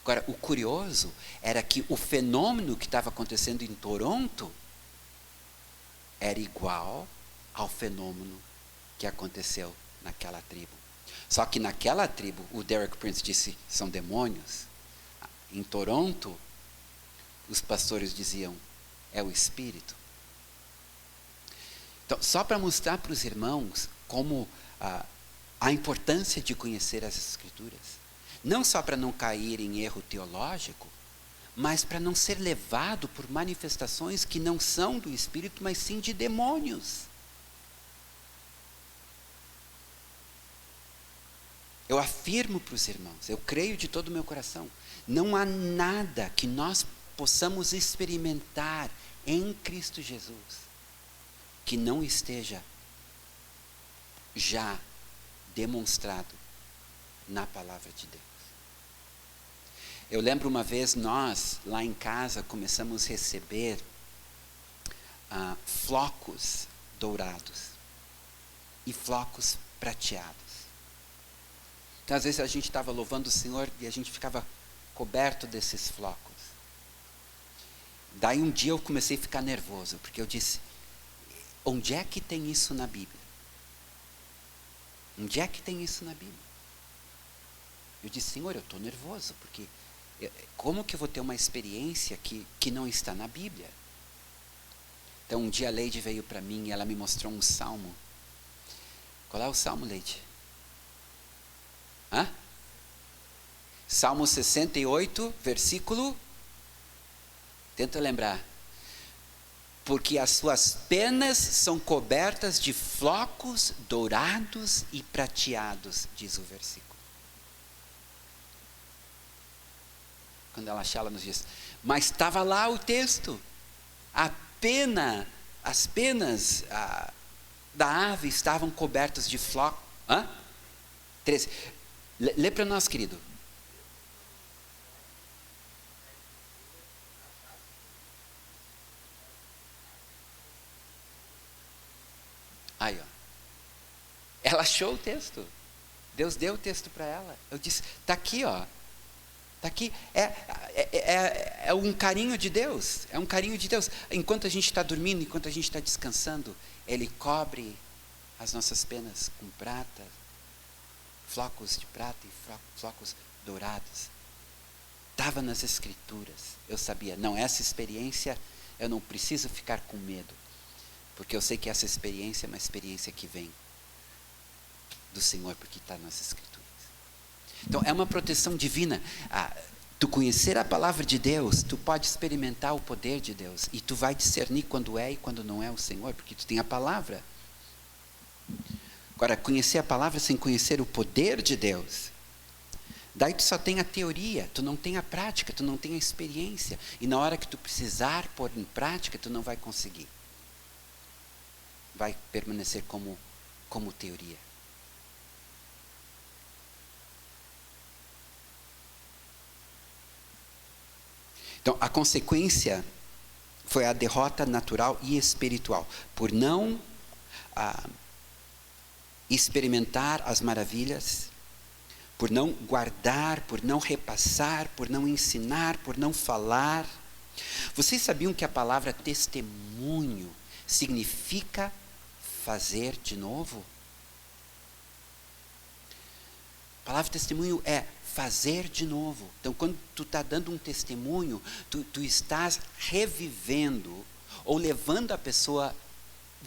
S6: Agora, o curioso era que o fenômeno que estava acontecendo em Toronto era igual ao fenômeno que aconteceu naquela tribo. Só que naquela tribo, o Derek Prince disse, são demônios. Em Toronto, os pastores diziam, é o Espírito. Então, só para mostrar para os irmãos como a importância de conhecer as Escrituras. Não só para não cair em erro teológico, mas para não ser levado por manifestações que não são do Espírito, mas sim de demônios. Eu afirmo para os irmãos, eu creio de todo o meu coração, não há nada que nós possamos experimentar em Cristo Jesus que não esteja já demonstrado na palavra de Deus. Eu lembro uma vez nós, lá em casa, começamos a receber flocos dourados e flocos prateados. Então, às vezes, a gente estava louvando o Senhor e a gente ficava coberto desses flocos. Daí, um dia, eu comecei a ficar nervoso, porque eu disse, onde é que tem isso na Bíblia? Onde é que tem isso na Bíblia? Eu disse, Senhor, eu estou nervoso, porque como que eu vou ter uma experiência que não está na Bíblia? Então, um dia a Leide veio para mim e ela me mostrou um salmo. Qual é o salmo, Leide? Salmo 68, versículo... Tenta lembrar. Porque as suas penas são cobertas de flocos dourados e prateados, diz o versículo. Quando ela achar, ela nos diz, mas estava lá o texto. As penas da ave estavam cobertas de flocos. 13. Lê para nós, querido. Aí, ó. Ela achou o texto. Deus deu o texto para ela. Eu disse, está aqui, ó. Está aqui. É um carinho de Deus. É um carinho de Deus. Enquanto a gente está dormindo, enquanto a gente está descansando, Ele cobre as nossas penas com prata, flocos de prata e flocos dourados. Estava nas Escrituras. Eu sabia, não, essa experiência, eu não preciso ficar com medo. Porque eu sei que essa experiência é uma experiência que vem do Senhor, porque está nas Escrituras. Então, é uma proteção divina. Tu conhecer a palavra de Deus, tu pode experimentar o poder de Deus. E tu vai discernir quando é e quando não é o Senhor, porque tu tem a palavra. Agora, conhecer a palavra sem conhecer o poder de Deus, daí tu só tem a teoria, tu não tem a prática, tu não tem a experiência. E na hora que tu precisar pôr em prática, tu não vai conseguir. Vai permanecer como teoria. Então, a consequência foi a derrota natural e espiritual, por não experimentar as maravilhas, por não guardar, por não repassar, por não ensinar, por não falar. Vocês sabiam que a palavra testemunho significa fazer de novo? A palavra testemunho é fazer de novo. Então, quando tu está dando um testemunho, tu estás revivendo ou levando a pessoa a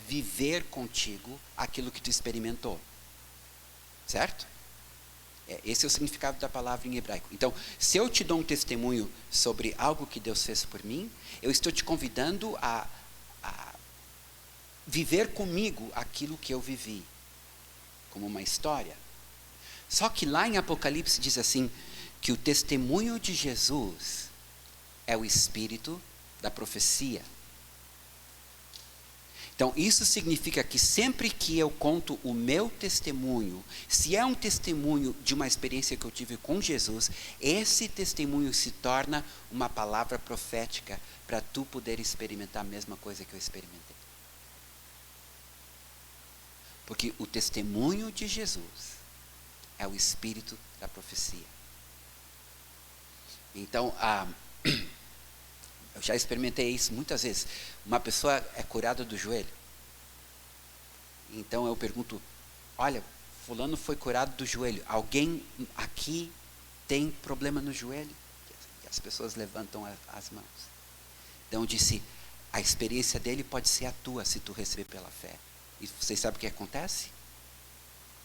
S6: viver contigo aquilo que tu experimentou. Certo? Esse é o significado da palavra em hebraico. Então, se eu te dou um testemunho sobre algo que Deus fez por mim, eu estou te convidando a viver comigo aquilo que eu vivi, como uma história. Só que lá em Apocalipse diz assim, que o testemunho de Jesus é o espírito da profecia. Então, isso significa que sempre que eu conto o meu testemunho, se é um testemunho de uma experiência que eu tive com Jesus, esse testemunho se torna uma palavra profética para tu poder experimentar a mesma coisa que eu experimentei. Porque o testemunho de Jesus é o espírito da profecia. Então, eu já experimentei isso muitas vezes. Uma pessoa é curada do joelho. Então eu pergunto, olha, fulano foi curado do joelho. Alguém aqui tem problema no joelho? E as pessoas levantam as mãos. Então eu disse, a experiência dele pode ser a tua, se tu receber pela fé. E vocês sabem o que acontece?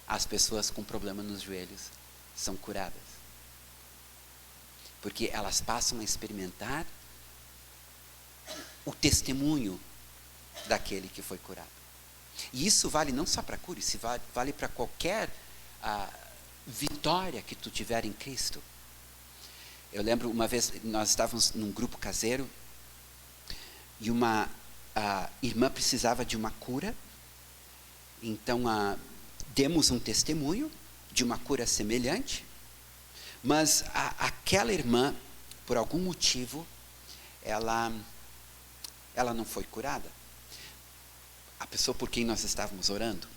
S6: As pessoas com problema nos joelhos são curadas. Porque elas passam a experimentar o testemunho daquele que foi curado. E isso vale não só para cura, isso vale para qualquer vitória que tu tiver em Cristo. Eu lembro uma vez, nós estávamos num grupo caseiro e uma irmã precisava de uma cura. Então, demos um testemunho de uma cura semelhante, mas aquela irmã, por algum motivo, ela não foi curada. A pessoa por quem nós estávamos orando.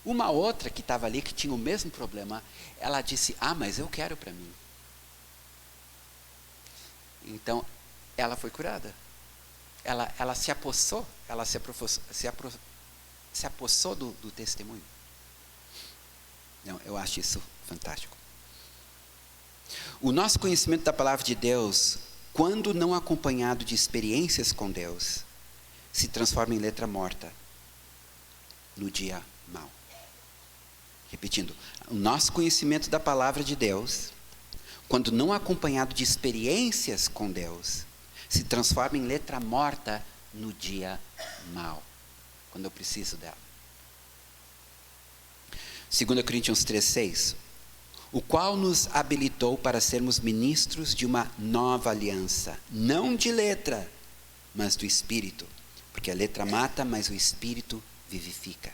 S6: Uma outra que estava ali, que tinha o mesmo problema, ela disse, mas eu quero para mim. Então, ela foi curada. Ela se apossou, se apossou do testemunho. Não, eu acho isso fantástico. O nosso conhecimento da palavra de Deus, quando não acompanhado de experiências com Deus, se transforma em letra morta no dia mau. Repetindo, o nosso conhecimento da palavra de Deus, quando não acompanhado de experiências com Deus, se transforma em letra morta no dia mau, quando eu preciso dela. 2 Coríntios 3:6, o qual nos habilitou para sermos ministros de uma nova aliança, não de letra, mas do Espírito, porque a letra mata, mas o Espírito vivifica.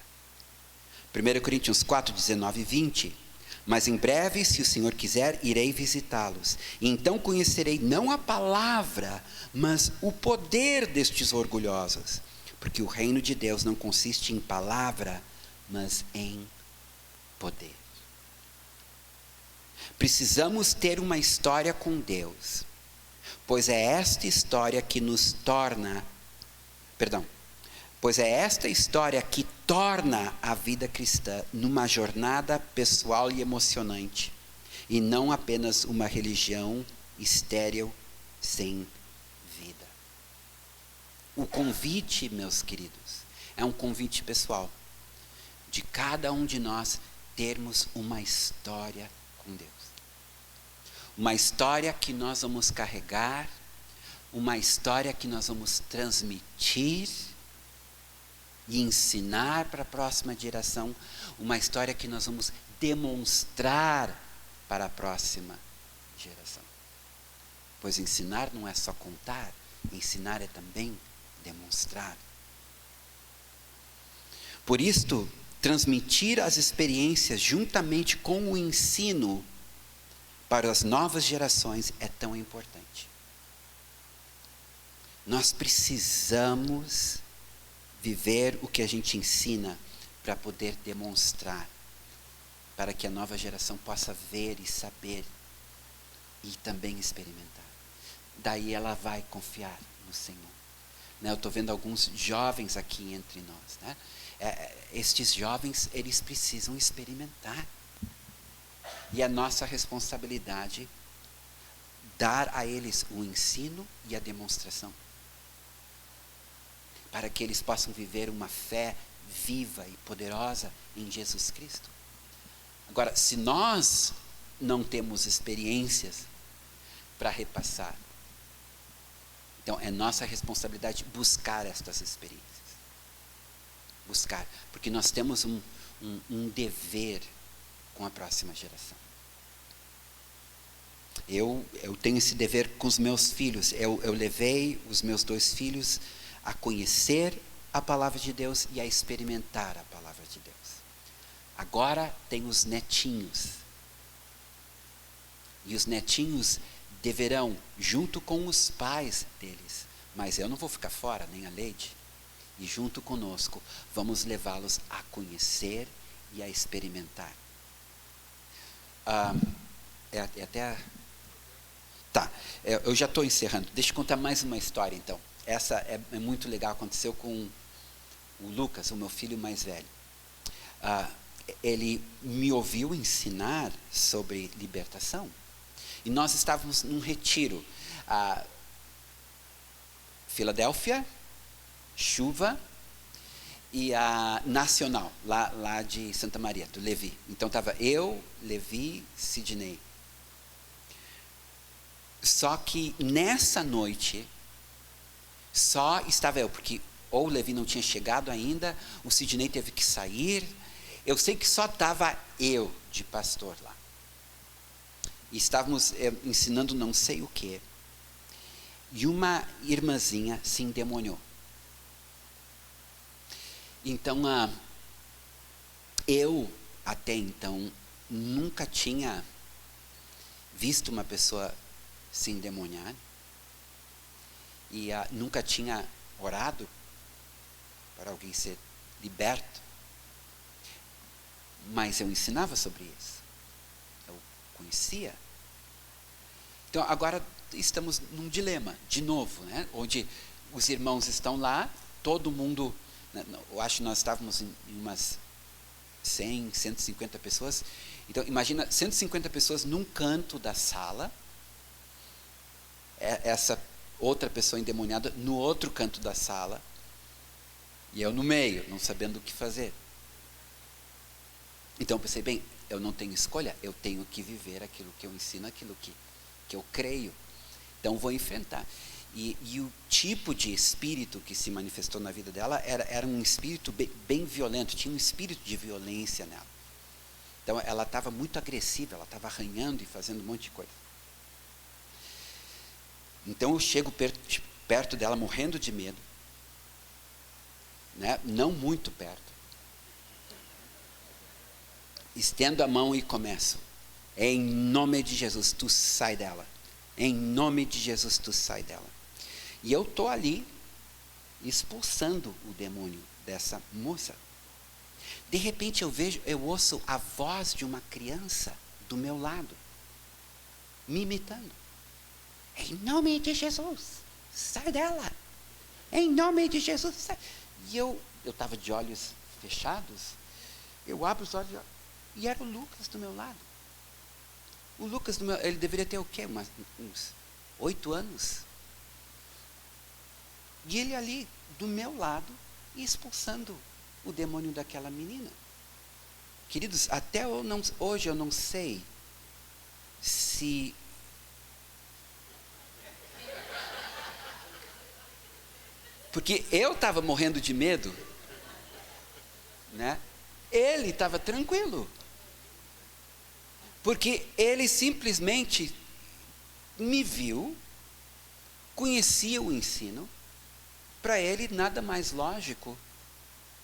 S6: 1 Coríntios 4:19 e 20, mas em breve, se o Senhor quiser, irei visitá-los, e então conhecerei não a palavra, mas o poder destes orgulhosos, porque o reino de Deus não consiste em palavra, mas em poder. Precisamos ter uma história com Deus, pois é esta história que torna a vida cristã numa jornada pessoal e emocionante, e não apenas uma religião estéril sem vida. O convite, meus queridos, é um convite pessoal, de cada um de nós termos uma história com Deus. Uma história que nós vamos carregar, uma história que nós vamos transmitir e ensinar para a próxima geração, uma história que nós vamos demonstrar para a próxima geração. Pois ensinar não é só contar, ensinar é também demonstrar. Por isto, transmitir as experiências juntamente com o ensino para as novas gerações é tão importante. Nós precisamos viver o que a gente ensina para poder demonstrar para que a nova geração possa ver e saber e também experimentar. Daí ela vai confiar no Senhor. Né? Eu estou vendo alguns jovens aqui entre nós. Né? Estes jovens, eles precisam experimentar. E é nossa responsabilidade dar a eles o ensino e a demonstração, para que eles possam viver uma fé viva e poderosa em Jesus Cristo. Agora, se nós não temos experiências para repassar, então é nossa responsabilidade buscar estas experiências. Buscar, porque nós temos um dever com a próxima geração. Eu tenho esse dever com os meus filhos. Eu levei os meus 2 filhos a conhecer a palavra de Deus e a experimentar a palavra de Deus. Agora tem os netinhos. E os netinhos deverão, junto com os pais deles, mas eu não vou ficar fora, nem a Leide, e junto conosco, vamos levá-los a conhecer e a experimentar. Eu já estou encerrando. Deixa eu contar mais uma história, então. Essa é muito legal, aconteceu com o Lucas, o meu filho mais velho. Ele me ouviu ensinar sobre libertação. E nós estávamos num retiro. Filadélfia, chuva, e a Nacional, lá de Santa Maria, do Levi. Então estava eu, Levi, Sidney. Só que nessa noite, só estava eu, porque ou o Levi não tinha chegado ainda, o Sidney teve que sair. Eu sei que só estava eu de pastor lá. E estávamos ensinando não sei o quê. E uma irmãzinha se endemoniou. Então, eu, até então, nunca tinha visto uma pessoa se endemoniar. E nunca tinha orado para alguém ser liberto. Mas eu ensinava sobre isso. Eu conhecia. Então, agora estamos num dilema, de novo, né? Onde os irmãos estão lá, todo mundo... Eu acho que nós estávamos em umas 100, 150 pessoas. Então, imagina 150 pessoas num canto da sala, essa outra pessoa endemoniada no outro canto da sala, e eu no meio, não sabendo o que fazer. Então, eu pensei, bem, eu não tenho escolha, eu tenho que viver aquilo que eu ensino, aquilo que eu creio. Então, vou enfrentar. E o tipo de espírito que se manifestou na vida dela era um espírito bem violento, tinha um espírito de violência nela. Então, ela estava muito agressiva, ela estava arranhando e fazendo um monte de coisa. Então, eu chego perto dela, morrendo de medo, né? Não muito perto. Estendo a mão e começo. Em nome de Jesus, tu sai dela. Em nome de Jesus, tu sai dela. E eu estou ali, expulsando o demônio dessa moça. De repente eu ouço a voz de uma criança do meu lado, me imitando. Em nome de Jesus, sai dela. Em nome de Jesus, sai. E eu estava de olhos fechados, eu abro os olhos e era o Lucas do meu lado. O Lucas, ele deveria ter o quê? Uns 8 anos. E ele ali, do meu lado, expulsando o demônio daquela menina. Queridos, até hoje eu não sei se... Porque eu estava morrendo de medo, né? Ele estava tranquilo. Porque ele simplesmente me viu, conhecia o ensino, para ele nada mais lógico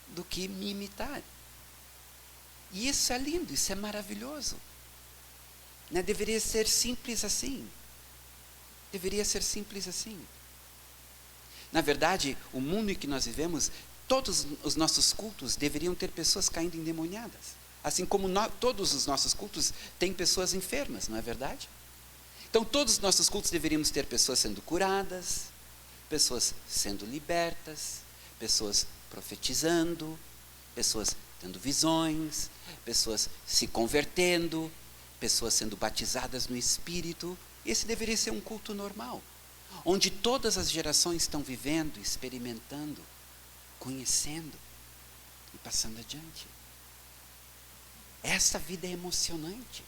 S6: do que me imitar. E isso é lindo, isso é maravilhoso. Né? Deveria ser simples assim. Deveria ser simples assim. Na verdade, o mundo em que nós vivemos, todos os nossos cultos deveriam ter pessoas caindo endemoniadas. Assim como todos os nossos cultos têm pessoas enfermas, não é verdade? Então, todos os nossos cultos deveríamos ter pessoas sendo curadas, pessoas sendo libertas, pessoas profetizando, pessoas tendo visões, pessoas se convertendo, pessoas sendo batizadas no Espírito. Esse deveria ser um culto normal, onde todas as gerações estão vivendo, experimentando, conhecendo e passando adiante. Essa vida é emocionante.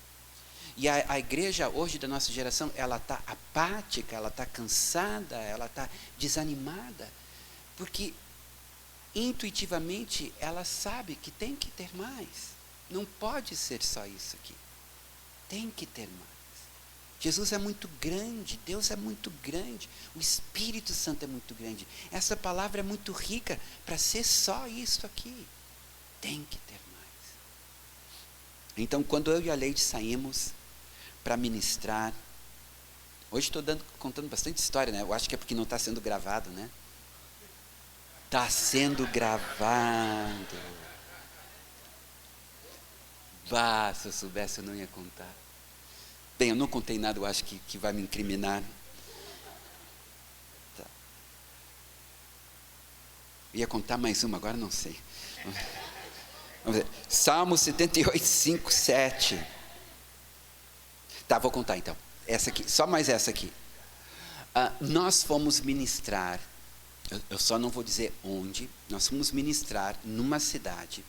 S6: E a igreja hoje da nossa geração, ela está apática, ela está cansada, ela está desanimada, porque intuitivamente ela sabe que tem que ter mais. Não pode ser só isso aqui. Tem que ter mais. Jesus é muito grande, Deus é muito grande, o Espírito Santo é muito grande. Essa palavra é muito rica para ser só isso aqui. Tem que ter mais. Então, quando eu e a Leide saímos para ministrar, hoje estou contando bastante história, né? Eu acho que é porque não está sendo gravado, né? Está sendo gravado. Vá, se eu soubesse eu não ia contar. Bem, eu não contei nada, eu acho que vai me incriminar. Tá. Ia contar mais uma, agora não sei. Vamos ver. Salmo 78, 5, 7. Tá, vou contar então. Essa aqui, só mais essa aqui. Nós fomos ministrar, eu só não vou dizer onde, nós fomos ministrar numa cidade,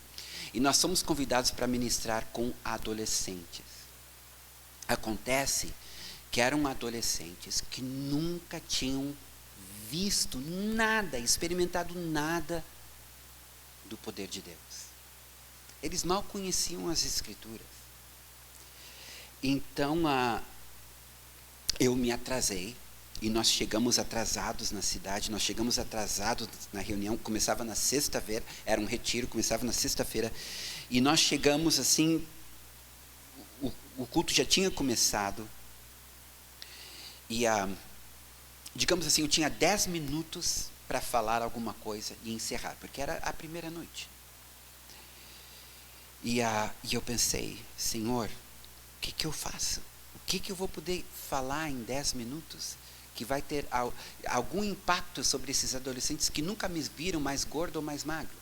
S6: e nós somos convidados para ministrar com adolescentes. Acontece que eram adolescentes que nunca tinham visto nada, experimentado nada do poder de Deus. Eles mal conheciam as Escrituras. Então, eu me atrasei, e nós chegamos atrasados na cidade, nós chegamos atrasados na reunião, começava na sexta-feira, era um retiro, começava na sexta-feira, e nós chegamos assim, o culto já tinha começado, e digamos assim, eu tinha 10 minutos para falar alguma coisa e encerrar, porque era a primeira noite. E eu pensei, Senhor, o que eu faço? O que eu vou poder falar em 10 minutos que vai ter algum impacto sobre esses adolescentes que nunca me viram mais gordo ou mais magro?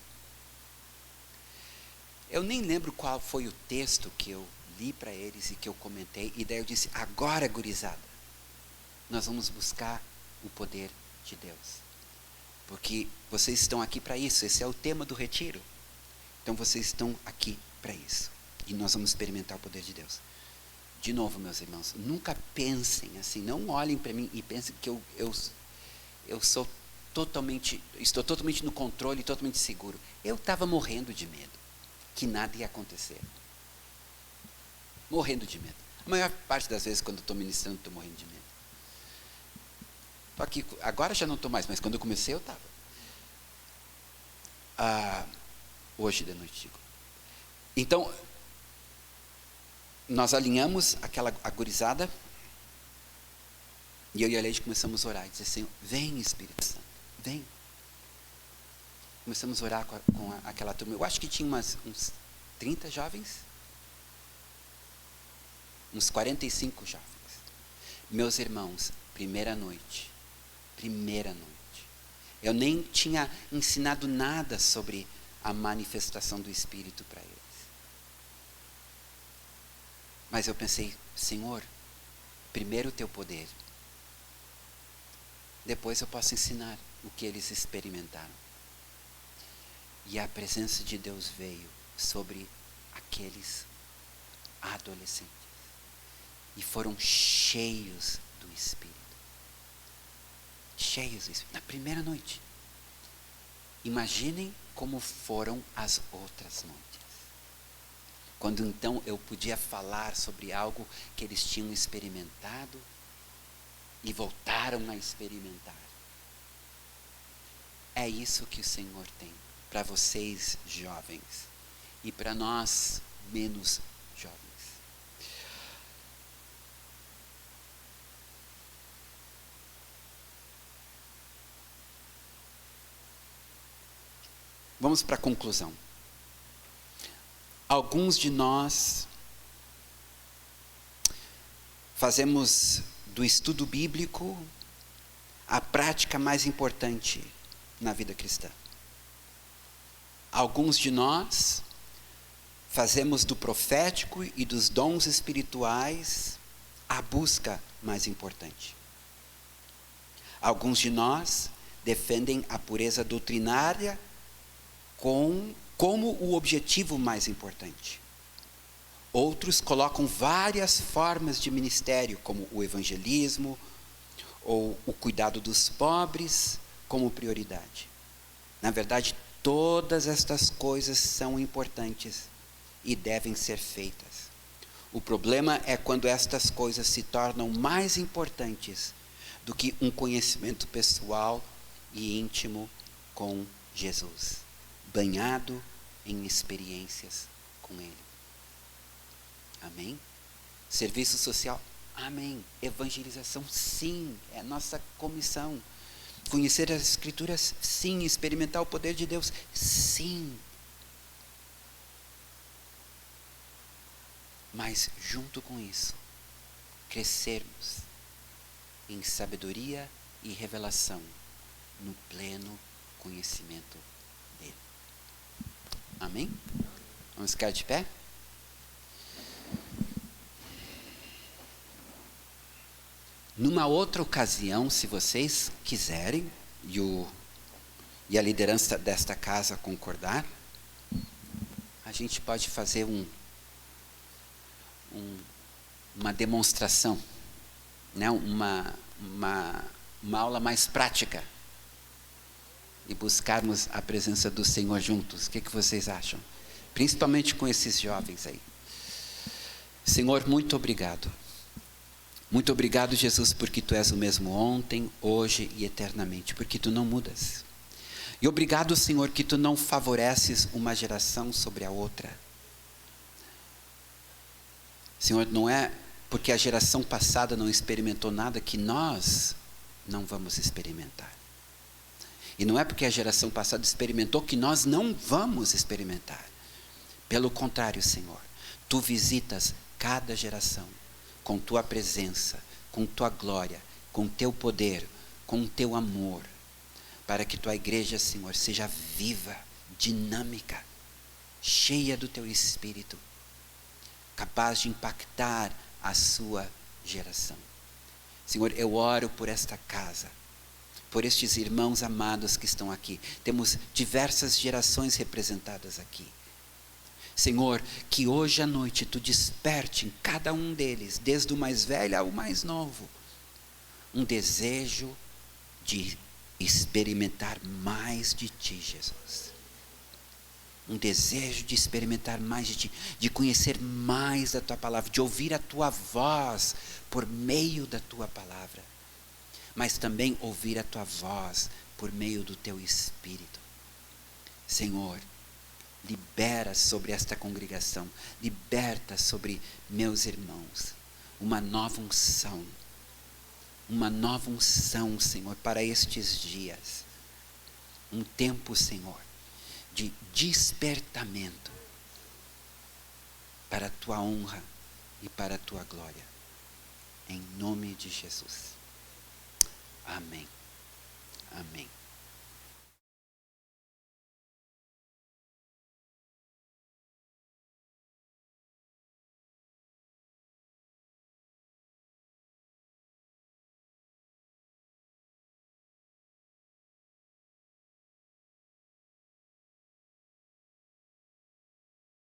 S6: Eu nem lembro qual foi o texto que eu li para eles e que eu comentei, e daí eu disse, agora, gurizada, nós vamos buscar o poder de Deus, porque vocês estão aqui para isso, esse é o tema do retiro, então vocês estão aqui para isso, e nós vamos experimentar o poder de Deus. De novo, meus irmãos, nunca pensem assim, não olhem para mim e pensem que eu estou totalmente no controle, totalmente seguro. Eu estava morrendo de medo, que nada ia acontecer. Morrendo de medo. A maior parte das vezes, quando estou ministrando, estou morrendo de medo. Estou aqui, agora já não estou mais, mas quando eu comecei, eu estava. Hoje de noite, digo. Então, nós alinhamos aquela gurizada, e eu e a Leide começamos a orar, e dizer, Senhor, vem Espírito Santo, vem. Começamos a orar com aquela turma, eu acho que tinha uns 30 jovens, uns 45 jovens. Meus irmãos, primeira noite, eu nem tinha ensinado nada sobre a manifestação do Espírito para eles. Mas eu pensei, Senhor, primeiro o teu poder, depois eu posso ensinar o que eles experimentaram. E a presença de Deus veio sobre aqueles adolescentes, e foram cheios do Espírito. Cheios do Espírito, na primeira noite. Imaginem como foram as outras noites. Quando então eu podia falar sobre algo que eles tinham experimentado e voltaram a experimentar. É isso que o Senhor tem para vocês jovens e para nós menos jovens. Vamos para a conclusão. Alguns de nós fazemos do estudo bíblico a prática mais importante na vida cristã. Alguns de nós fazemos do profético e dos dons espirituais a busca mais importante. Alguns de nós defendem a pureza doutrinária como o objetivo mais importante. Outros colocam várias formas de ministério, como o evangelismo ou o cuidado dos pobres, como prioridade. Na verdade, todas estas coisas são importantes e devem ser feitas. O problema é quando estas coisas se tornam mais importantes do que um conhecimento pessoal e íntimo com Jesus, banhado em experiências com Ele. Amém? Serviço social, amém. Evangelização, sim, é a nossa comissão. Conhecer as Escrituras, sim. Experimentar o poder de Deus, sim. Mas, junto com isso, crescermos em sabedoria e revelação no pleno conhecimento dele. Amém? Vamos ficar de pé? Numa outra ocasião, se vocês quiserem, e a liderança desta casa concordar, a gente pode fazer uma demonstração, né? uma aula mais prática, e buscarmos a presença do Senhor juntos. O que vocês acham? Principalmente com esses jovens aí. Senhor, muito obrigado. Muito obrigado, Jesus, porque Tu és o mesmo ontem, hoje e eternamente, porque Tu não mudas. E obrigado, Senhor, que Tu não favoreces uma geração sobre a outra. Senhor, não é porque a geração passada não experimentou nada que nós não vamos experimentar. E não é porque a geração passada experimentou que nós não vamos experimentar. Pelo contrário, Senhor, Tu visitas cada geração com Tua presença, com Tua glória, com Teu poder, com Teu amor, para que Tua igreja, Senhor, seja viva, dinâmica, cheia do Teu Espírito, capaz de impactar a sua geração. Senhor, eu oro por esta casa, por estes irmãos amados que estão aqui. Temos diversas gerações representadas aqui. Senhor, que hoje à noite Tu desperte em cada um deles, desde o mais velho ao mais novo, um desejo de experimentar mais de Ti, Jesus. Um desejo de experimentar mais de Ti, de conhecer mais da Tua palavra, de ouvir a Tua voz por meio da Tua palavra, mas também ouvir a Tua voz por meio do Teu Espírito. Senhor, libera sobre esta congregação, liberta sobre meus irmãos uma nova unção, Senhor, para estes dias. Um tempo, Senhor, de despertamento para a Tua honra e para a Tua glória. Em nome de Jesus. Amém. Amém.